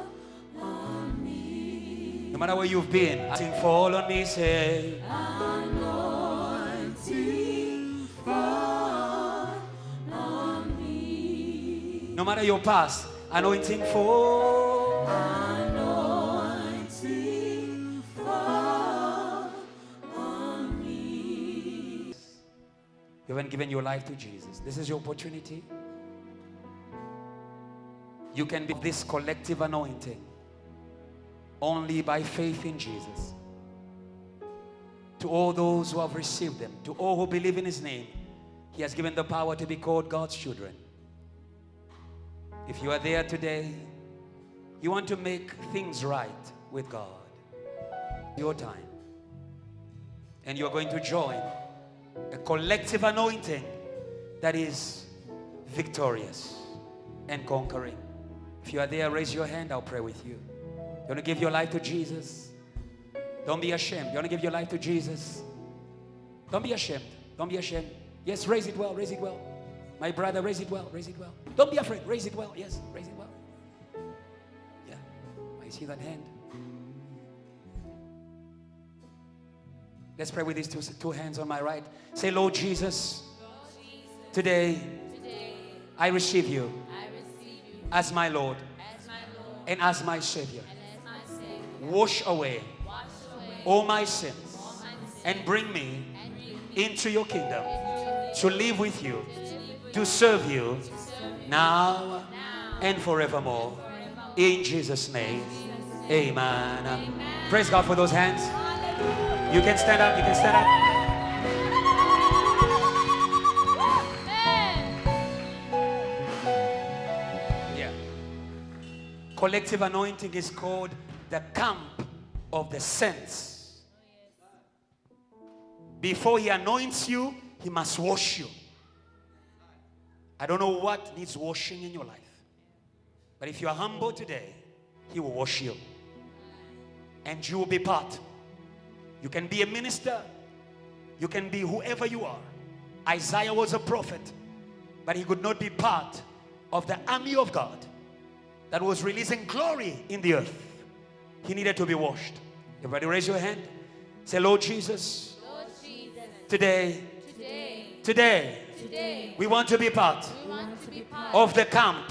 on me. No matter where you've been, anointing fall on me. Say, anointing fall on me. No matter your past, anointing fall. Anointing fall on me. You haven't given your life to Jesus. This is your opportunity. You can be this collective anointing only by faith in Jesus. To all those who have received them, to all who believe in His name, He has given the power to be called God's children. If you are there today, you want to make things right with God, your time, and you're going to join a collective anointing that is victorious and conquering. If you are there, raise your hand. I'll pray with you. You want to give your life to Jesus? Don't be ashamed. You want to give your life to Jesus? Don't be ashamed. Don't be ashamed. Yes, raise it well. Raise it well. My brother, raise it well. Raise it well. Don't be afraid. Raise it well. Yes, raise it well. Yeah. I see that hand. Let's pray with these two hands on my right. Say, Lord Jesus, today I receive you as my Lord and as my Savior. Wash away all my sins and bring me into your kingdom to live with you, to serve you now and forevermore. In Jesus' name, amen. Praise God for those hands. You can stand up. You can stand up. Yeah. Collective anointing is called the camp of the saints. Before He anoints you, He must wash you. I don't know what needs washing in your life, but if you are humble today, He will wash you and you will be part. You can be a minister, you can be whoever you are. Isaiah was a prophet, but he could not be part of the army of God that was releasing glory in the earth. He needed to be washed. Everybody raise your hand. Say, Lord Jesus, today, we want to be part of the camp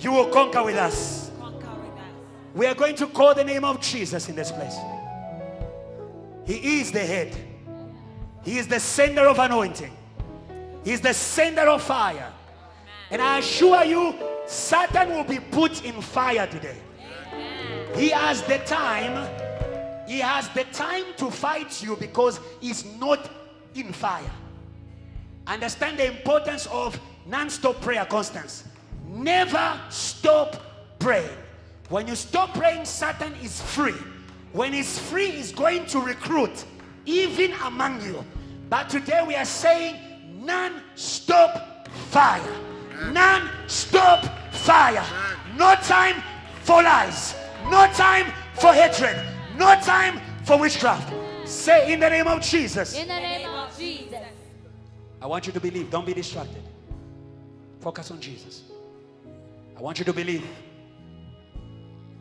You will conquer with us. We are going to call the name of Jesus in this place. He is the head. He is the sender of anointing. He is the sender of fire. And I assure you, Satan will be put in fire today. He has the time. He has the time to fight you because he's not in fire. Understand the importance of non-stop prayer constance. Never stop praying. When you stop praying, Satan is free. When he's free, he's going to recruit even among you. But today we are saying non-stop fire. Non-stop fire. No time for lies. No time for hatred. No time for witchcraft. Say in the name of Jesus. In the name of Jesus. I want you to believe. Don't be distracted. Focus on Jesus. I want you to believe.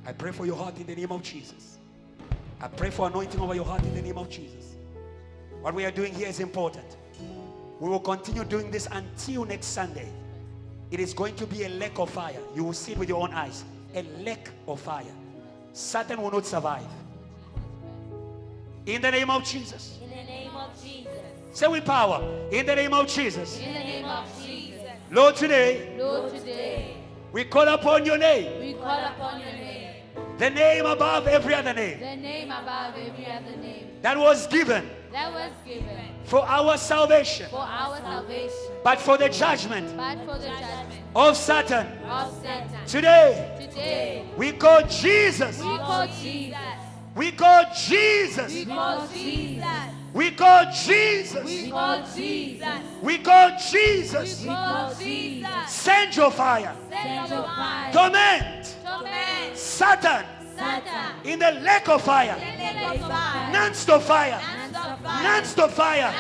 I pray for your heart in the name of Jesus. I pray for anointing over your heart in the name of Jesus. What we are doing here is important. We will continue doing this until next Sunday. It is going to be a lake of fire. You will see it with your own eyes. A lake of fire. Satan will not survive. In the name of Jesus. In the name of Jesus. Say with power. In the name of Jesus. In the name of Jesus. Lord, today, Lord, today, we call upon your name. we call upon your name. The name above every other name. The name above every other name. That was given That was given for our salvation. for our salvation. But for the judgment But for the judgment of Satan. of Satan. Today, Today, we call Jesus. we call Jesus. We call Jesus. We call Jesus. We call Jesus. We call Jesus. We call Jesus. We call Jesus. Send your fire. Send your fire. Torment Torment Satan Satan. in the lake of fire. Let the fire. Non-stop fire. Non-stop fire. Non-stop fire.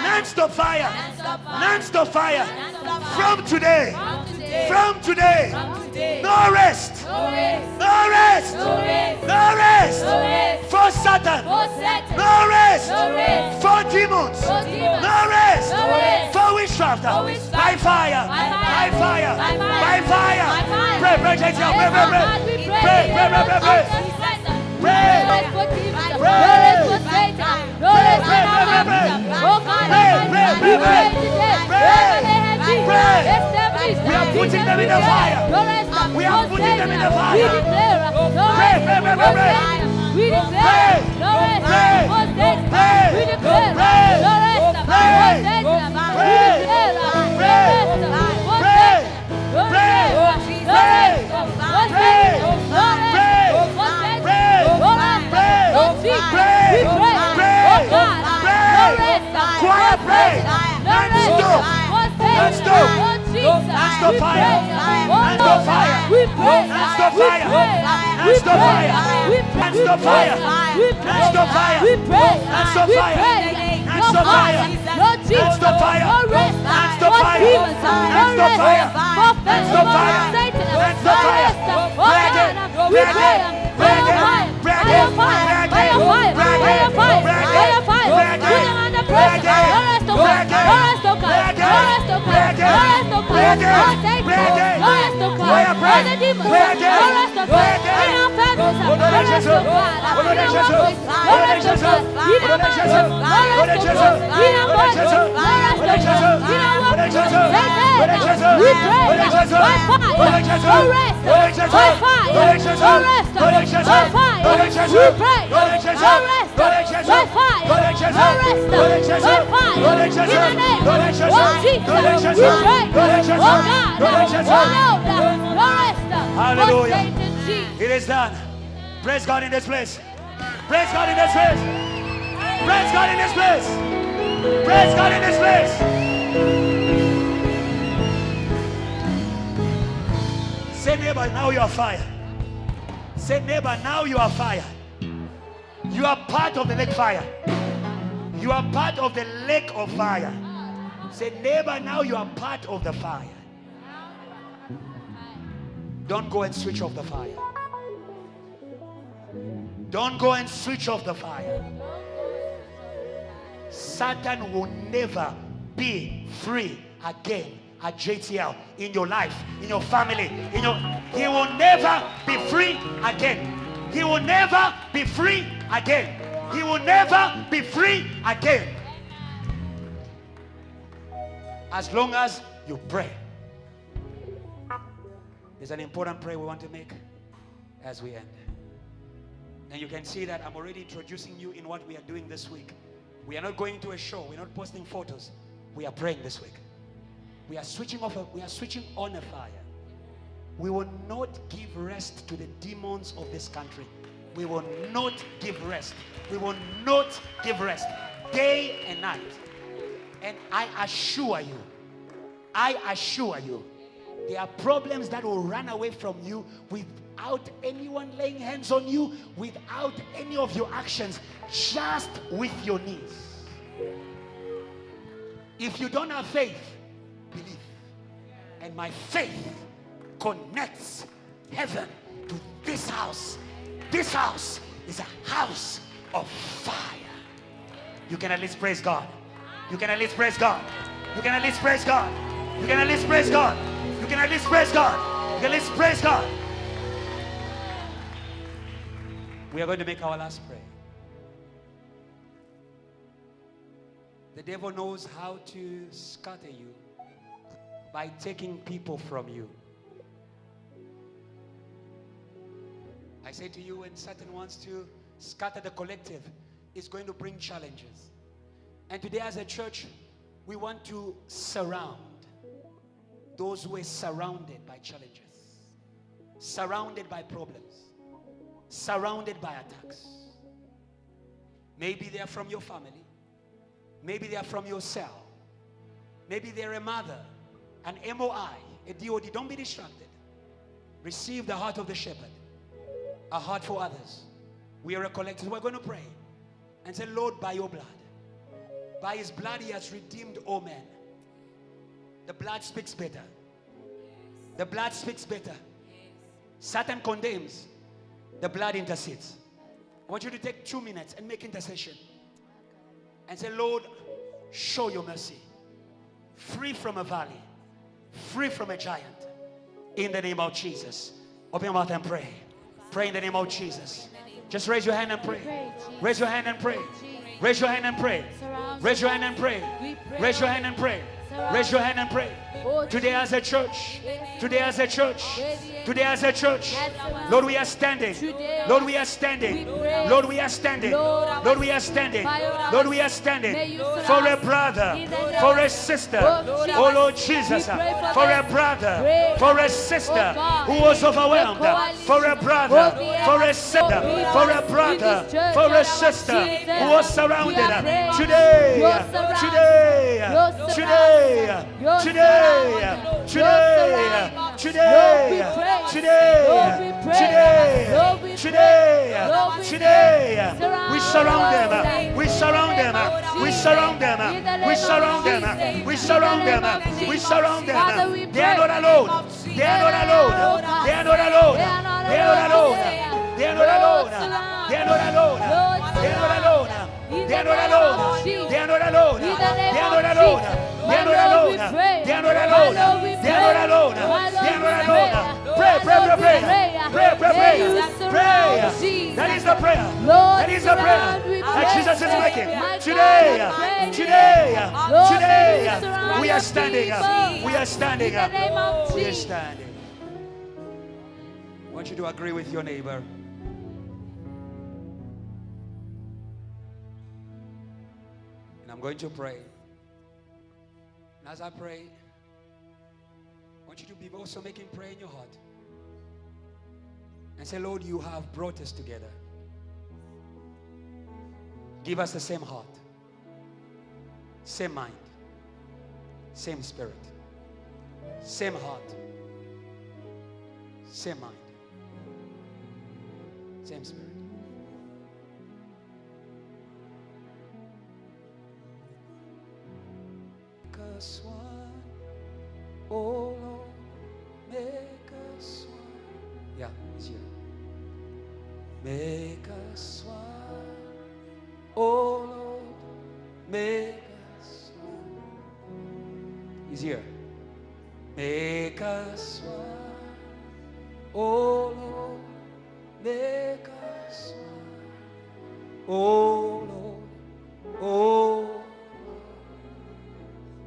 Non-stop fire. Non-stop fire. Non-stop fire. Non-stop fire. From today. From today. From today. From today. No rest. No rest. No rest. No rest. No rest. No rest. For Satan. For Satan. No rest. No rest. For demons. For demons. No rest. No rest. For witchcraft. For witchcraft. By fire. By By fire. fire. By fire. By fire. By fire. Pray, pray, pray, pray, pray, pray, God, we pray, pray. pray, pray, pray, pray. No rest for demons. No rest for Satan. No rest for demons. Oh God, we pray today. We are putting them in the fire. We are putting them in the fire. We declare no Pray, rest pray, pray, for pray. Satan. We declare no rest for Satan. We declare no rest for Satan. We declare no rest for Satan. No rest for Satan. No rest for Satan. No rest. No cheat. We pray. Oh God. No rest. Choir, pray. No rest Non-stop. for Satan. Non-stop. No cheat. Non-stop We fire. pray. Oh Non-stop Lord. fire. We pray. Non-stop We fire. pray. Non-stop We fire. pray. Non-stop fire. We pray. Non-stop fire. We pray. Non-stop We fire. pray. No Non-stop fire. fire. No cheat. Non-stop fire. No rest. Non-stop For fire. demons. No Non-stop rest. fire. For Non-stop fire. Satan. Non-stop No fire. rest. Oh Pray God. again. We Pray pray. again. Fire. Pray Fire. again. Fire. Pray again. Fire. Pray Fire. again. Fire. Pray again. Fire. Fire. Pray Put again. them under Pray pressure. again. No rest. Oh Pray God. again. No rest. Oh God. Pray No again. rest. Oh Pray God. again. No rest. Oh Pray God. again. No Satan. Pray again. No rest. Oh God. Pray again. No the demons. Pray again. No rest. Oh Pray God. again. In our families. No Lord rest. Jesus. Oh God. Lord In our Jesus. workplace. No Lord rest. Oh Jesus. God. In our Lord marriage. Jesus. No Lord rest. Oh Jesus. God. In our Lord body. Jesus. No rest. Lord Oh Jesus. God. In our Lord workplace. Jesus. Satan. Lord Jesus. We pray. Lord Jesus. By fire. Lord Jesus. No rest. Lord Jesus. By fire. Lord Jesus. No rest. Lord Jesus. By fire. Lord Jesus. We pray. Lord Jesus. No rest. Lord Jesus. By fire. Lord Jesus. No rest. Lord Jesus. By fire. Lord Jesus. In the name Lord Jesus. of Jesus. Lord Jesus. We pray. Lord Jesus. Oh God. Lord Jesus. Oh Lord. No rest. Hallelujah. For Satan, Jesus. It is done. Praise God in this place. Praise God in this place. Praise God in this place. Praise God in this place. Say neighbor, now you are fire. Say neighbor, now you are fire. You are part of the lake fire. You are part of the lake of fire. Say neighbor, now you are part of the fire. Don't go and switch off the fire. Don't go and switch off the fire. Satan will never be free again at JTL, in your life, in your family, he will never be free again. He will never be free again. He will never be free again. As long as you pray. There's an important prayer we want to make as we end. And you can see that I'm already introducing you in what we are doing this week. We are not going to a show. We're not posting photos. We are praying this week. We are switching on a fire. We will not give rest to the demons of this country. We will not give rest. We will not give rest day and night. And I assure you, there are problems that will run away from you without anyone laying hands on you, without any of your actions, just with your knees. If you don't have faith, believe. And my faith connects heaven to this house. This house is a house of fire. You can at least praise God. You can at least praise God. You can at least praise God. You can at least praise God. You can at least praise God. You can at least praise God. We are going to make our last prayer. The devil knows how to scatter you by taking people from you. I say to you, when Satan wants to scatter the collective, it's going to bring challenges. And today as a church, we want to surround those who are surrounded by challenges, surrounded by problems, surrounded by attacks. Maybe they are from your family. Maybe they are from your cell. Maybe they're a mother, an MOI, a DOD. Don't be distracted. Receive the heart of the shepherd, a heart for others. We are a collective. We're going to pray and say, Lord, by your blood, by his blood he has redeemed all men. The blood speaks better. The blood speaks better. Satan condemns. The blood intercedes. I want you to take 2 minutes and make intercession and say, Lord, show your mercy. Free from a valley, free from a giant, in the name of Jesus. Open your mouth and pray. Pray in the name of Jesus. Just raise your hand and pray. Raise your hand and pray. Raise your hand and pray. Raise your hand and pray. Raise your hand and pray. Raise your hand and pray. Today as a church, today as a church, today as a church, Lord, we are standing. Lord, we are standing. Lord, we are standing. Lord, we are standing. Lord, we are standing for a brother, for a sister. Oh Lord Jesus, for a brother, for a sister who was overwhelmed, for a brother, for a sister, for a brother, for a sister who was surrounded. Today, we surround them, we surround them, we surround them, we surround them, we surround them, we surround them. They are not alone, they are not alone, they are not alone, they are not alone, they are not alone, they are not alone, they are not alone, they are not alone, they are not alone, they are not alone, they are not alone, they are not alone, they are not alone, they are not alone. Pray, pray, pray, pray, pray, pray, pray. That is the prayer. That is the prayer that Jesus is making. Today, we are standing up. We are standing up. We are standing. I want you to agree with your neighbor. And I'm going to pray. And as I pray, I want you to be also making prayer in your heart. And say, Lord, you have brought us together. Give us the same heart, same mind, same spirit, same heart, same mind, same spirit. Make us one, oh Lord, make us one. Yeah, it's here. Make us one, oh Lord, make us one. He's here. Make us one. Oh Lord, make us one. Oh Lord, oh Lord,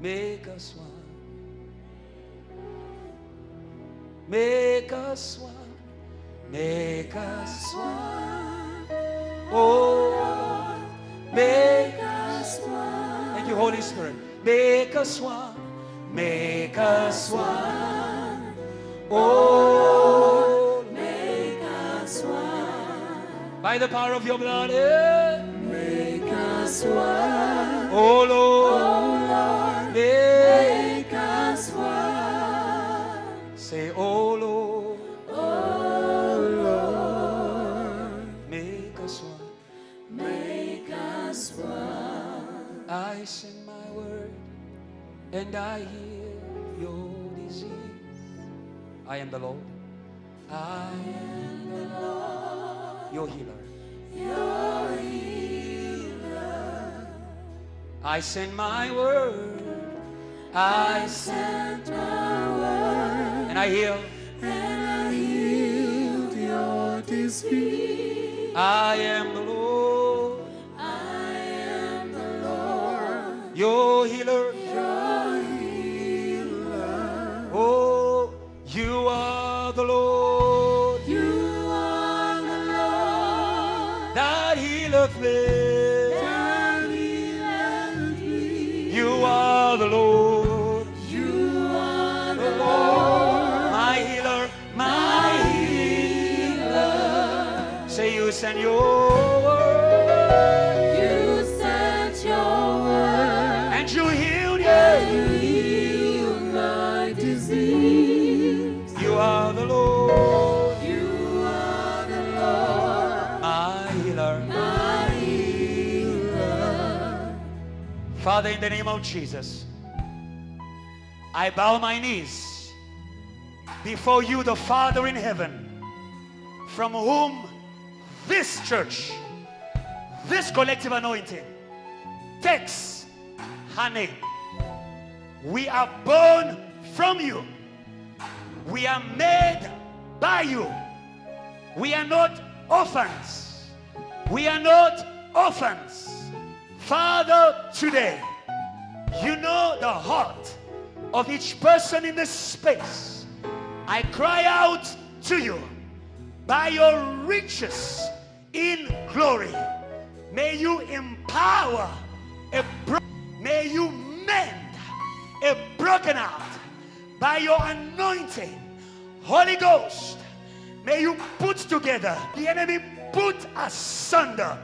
make us one. Make us one. Make us one. Oh Lord, make us one. Thank you, Holy Spirit. Make us one. Make us one. Oh Lord, make us one. By the power of your blood, make us one. Oh Lord, make us one. Say, oh Lord, make us one. Make us one. I send my word and I heal your disease. I am the Lord. I am the Lord, your healer. Your healer. I send my word. I sent my word. And I heal. And I healed your disease. I am the Lord. I am the Lord, your healer. Your healer. Oh, you are the Lord. You are the Lord that healeth me. That healeth me. You are the Lord. You are the Lord, my healer, my healer. Say, you send your word. You sent your word. And you healed you. And you healed my disease. You are the Lord. You are the Lord, my healer. My healer. Father, in the name of Jesus, I bow my knees before you, the Father in heaven, from whom this church, this collective anointing takes her name. We are born from you. We are made by you. We are not orphans. We are not orphans. Father, today, you know the heart of each person in this space. I cry out to you, by your riches in glory, may you empower may you mend a broken heart. By your anointing, Holy Ghost, may you put together the enemy, put asunder.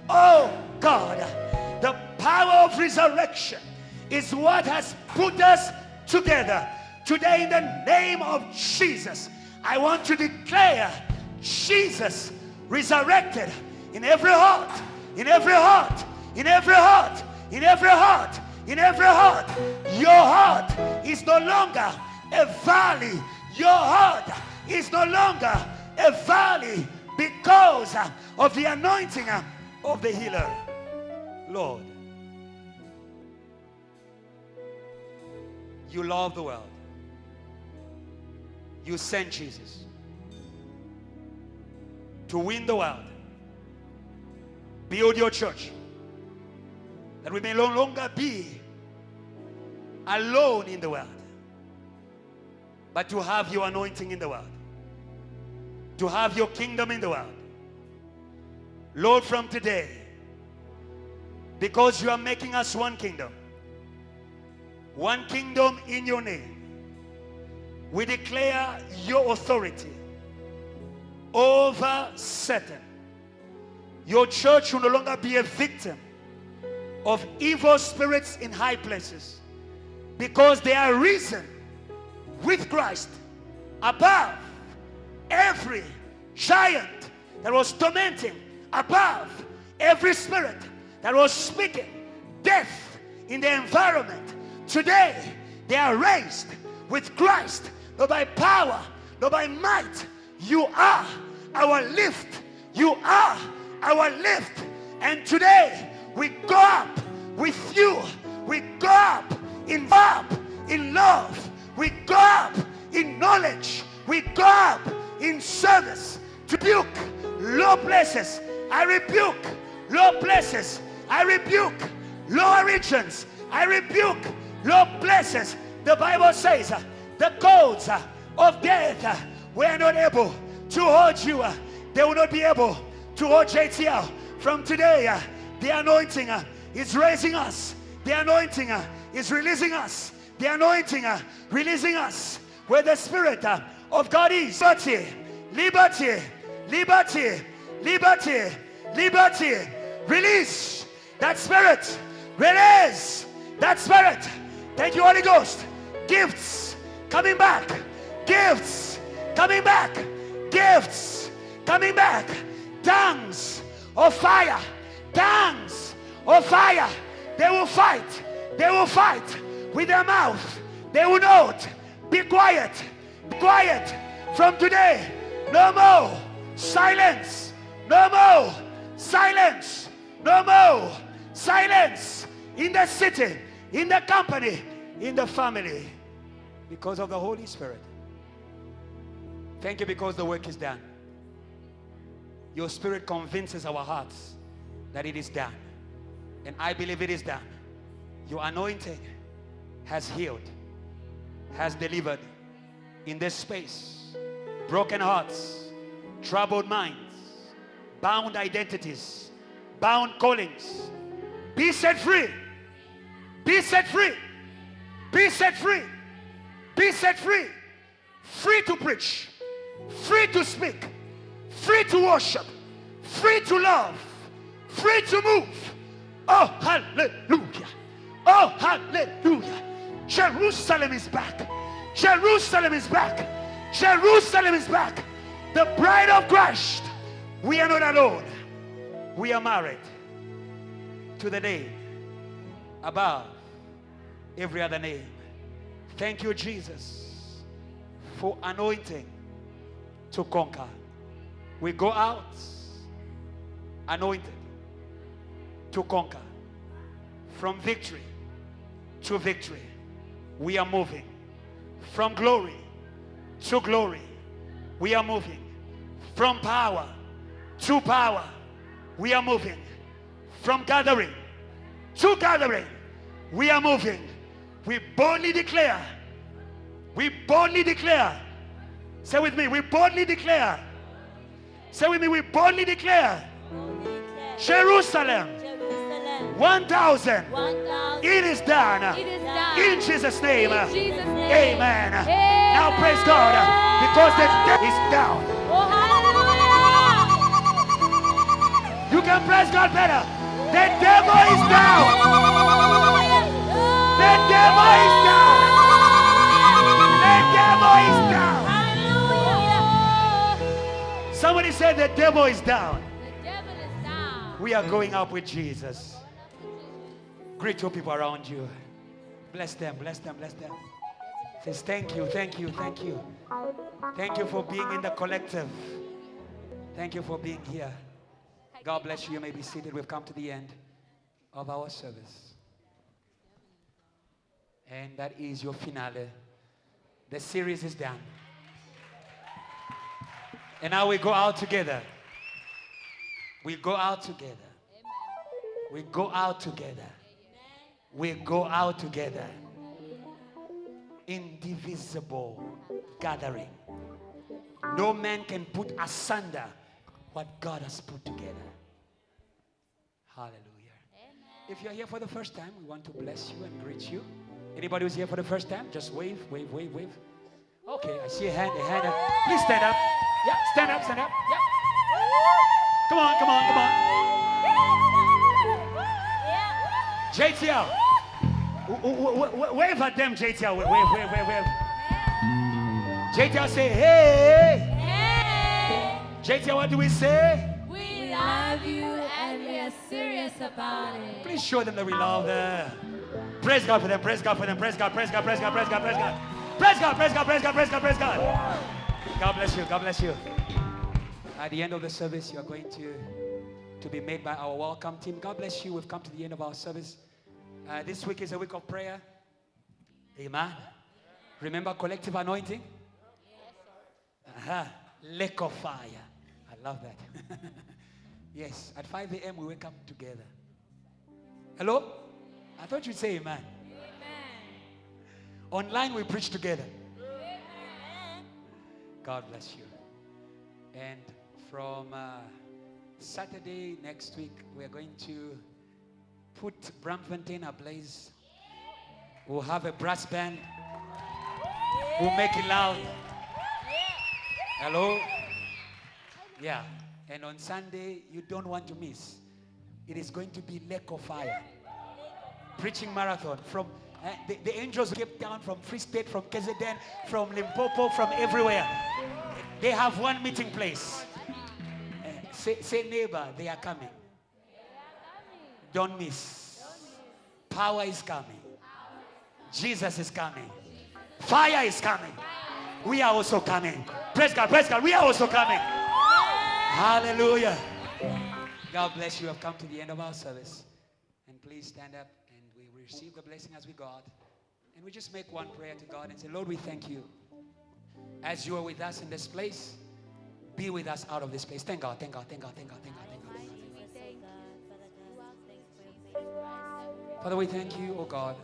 Oh God, the power of resurrection is what has put us together. Today, in the name of Jesus, I want to declare Jesus resurrected in every heart, in every heart, in every heart, in every heart, in every heart. Your heart is no longer a valley. Your heart is no longer a valley because of the anointing of the healer. Lord, you love the world. You sent Jesus to win the world. Build your church, that we may no longer be alone in the world, but to have your anointing in the world, to have your kingdom in the world. Lord, from today, because you are making us one kingdom in your name, we declare your authority over Satan. Your church will no longer be a victim of evil spirits in high places, because they are risen with Christ above every giant that was tormenting, above every spirit that was speaking death in the environment. Today they are raised with Christ, not by power, not by might. You are our lift. You are our lift. And today we go up with you. We go up in love. We go up in knowledge. We go up in service. To rebuke low places. I rebuke low places. I rebuke lower regions. I rebuke low places. The Bible says the codes of death were not able to hold you. They will not be able to hold JTL. From today, the anointing is raising us. The anointing is releasing us. The anointing releasing us. Where the Spirit of God is. Liberty, liberty, liberty, liberty, liberty. Release that Spirit. Release that Spirit. Thank you, Holy Ghost. Gifts coming back. Gifts coming back. Gifts coming back. Tongues of fire. Tongues of fire. They will fight. They will fight with their mouth. They will not be quiet. Be quiet. From today, no more silence. No more silence. No more silence. In the city, in the company, in the family. Because of the Holy Spirit. Thank you because the work is done. Your Spirit convinces our hearts that it is done. And I believe it is done. Your anointing has healed, has delivered in this space. Broken hearts, troubled minds, bound identities, bound callings. Be set free. Be set free. Be set free. Be set free. Free to preach. Free to speak. Free to worship. Free to love. Free to move. Oh, hallelujah. Oh, hallelujah. Jerusalem is back. Jerusalem is back. Jerusalem is back. The bride of Christ. We are not alone. We are married to the name above every other name. Thank you, Jesus, for anointing to conquer. We go out anointed to conquer. From victory to victory, we are moving. From glory to glory, we are moving. From power to power, we are moving. From gathering to gathering, we are moving. We boldly declare. We boldly declare. Say with me, we boldly declare. Say with me, we boldly declare. Jerusalem. 1,000. It is done. In Jesus' name. Amen. Now praise God because the devil is down. You can praise God better. The devil is down. The devil is down. The devil is down. Somebody said the devil is down. The devil is down. We are going up with Jesus. Greet your people around you. Bless them, bless them, bless them. Says thank you, thank you, thank you. Thank you for being in the collective. Thank you for being here. God bless you. You may be seated. We've come to the end of our service. And that is your finale. The series is done. And now we go out together. We go out together. We go out together. We go out together. Indivisible gathering. No man can put asunder what God has put together. Hallelujah. Amen. If you're here for the first time, we want to bless you and greet you. Anybody who's here for the first time, just wave, wave, wave, wave. Okay, I see a hand, a hand. Please stand up. Yeah, stand up, stand up. Yeah. Come on, come on, come on. JTL. Wave at them, JTL. Wave, wave, wave, wave. JTL say, hey. Hey. JTL, what do we say? We love you and we are serious about it. Please show them that we love them. Praise God for them, praise God for them, praise God, praise God, praise God, praise God, praise God. Praise God, praise God, praise God, praise God, praise God. God bless you, God bless you. At the end of the service, you are going to be made by our welcome team. God bless you. We've come to the end of our service. This week is a week of prayer. Amen. Remember collective anointing? Lake of fire. I love that. Yes, at 5 a.m. we wake up together. Hello? I thought you'd say amen. Online we preach together. God bless you. And from Saturday next week, we are going to put Brampfontein ablaze. We'll have a brass band. We'll make it loud. Hello? Yeah. And on Sunday, you don't want to miss. It is going to be Lake of Fire. Preaching marathon. From the angels came down from Free State, from KZN, from Limpopo, from everywhere. They have one meeting place. Say neighbor, they are coming. Don't miss. Power is coming. Jesus is coming. Fire is coming. We are also coming. Praise God, praise God. We are also coming. Hallelujah. God bless you. Have come to the end of our service. And please stand up and we receive the blessing as we go out. And we just make one prayer to God and say, Lord, we thank you. As you are with us in this place, be with us out of this place. Thank God, thank God, thank God, thank God, thank God, thank God. Father, we thank you, oh God,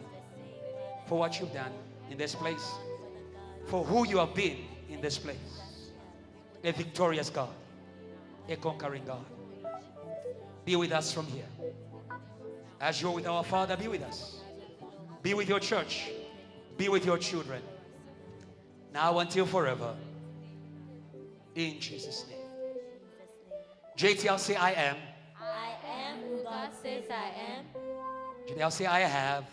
for what you've done in this place, for who you have been in this place. A victorious God, a conquering God. Be with us from here. As you're with our Father, be with us. Be with your church. Be with your children. Now until forever. In Jesus' name. JTL, say I am. I am who God says I am. JTL, say I have.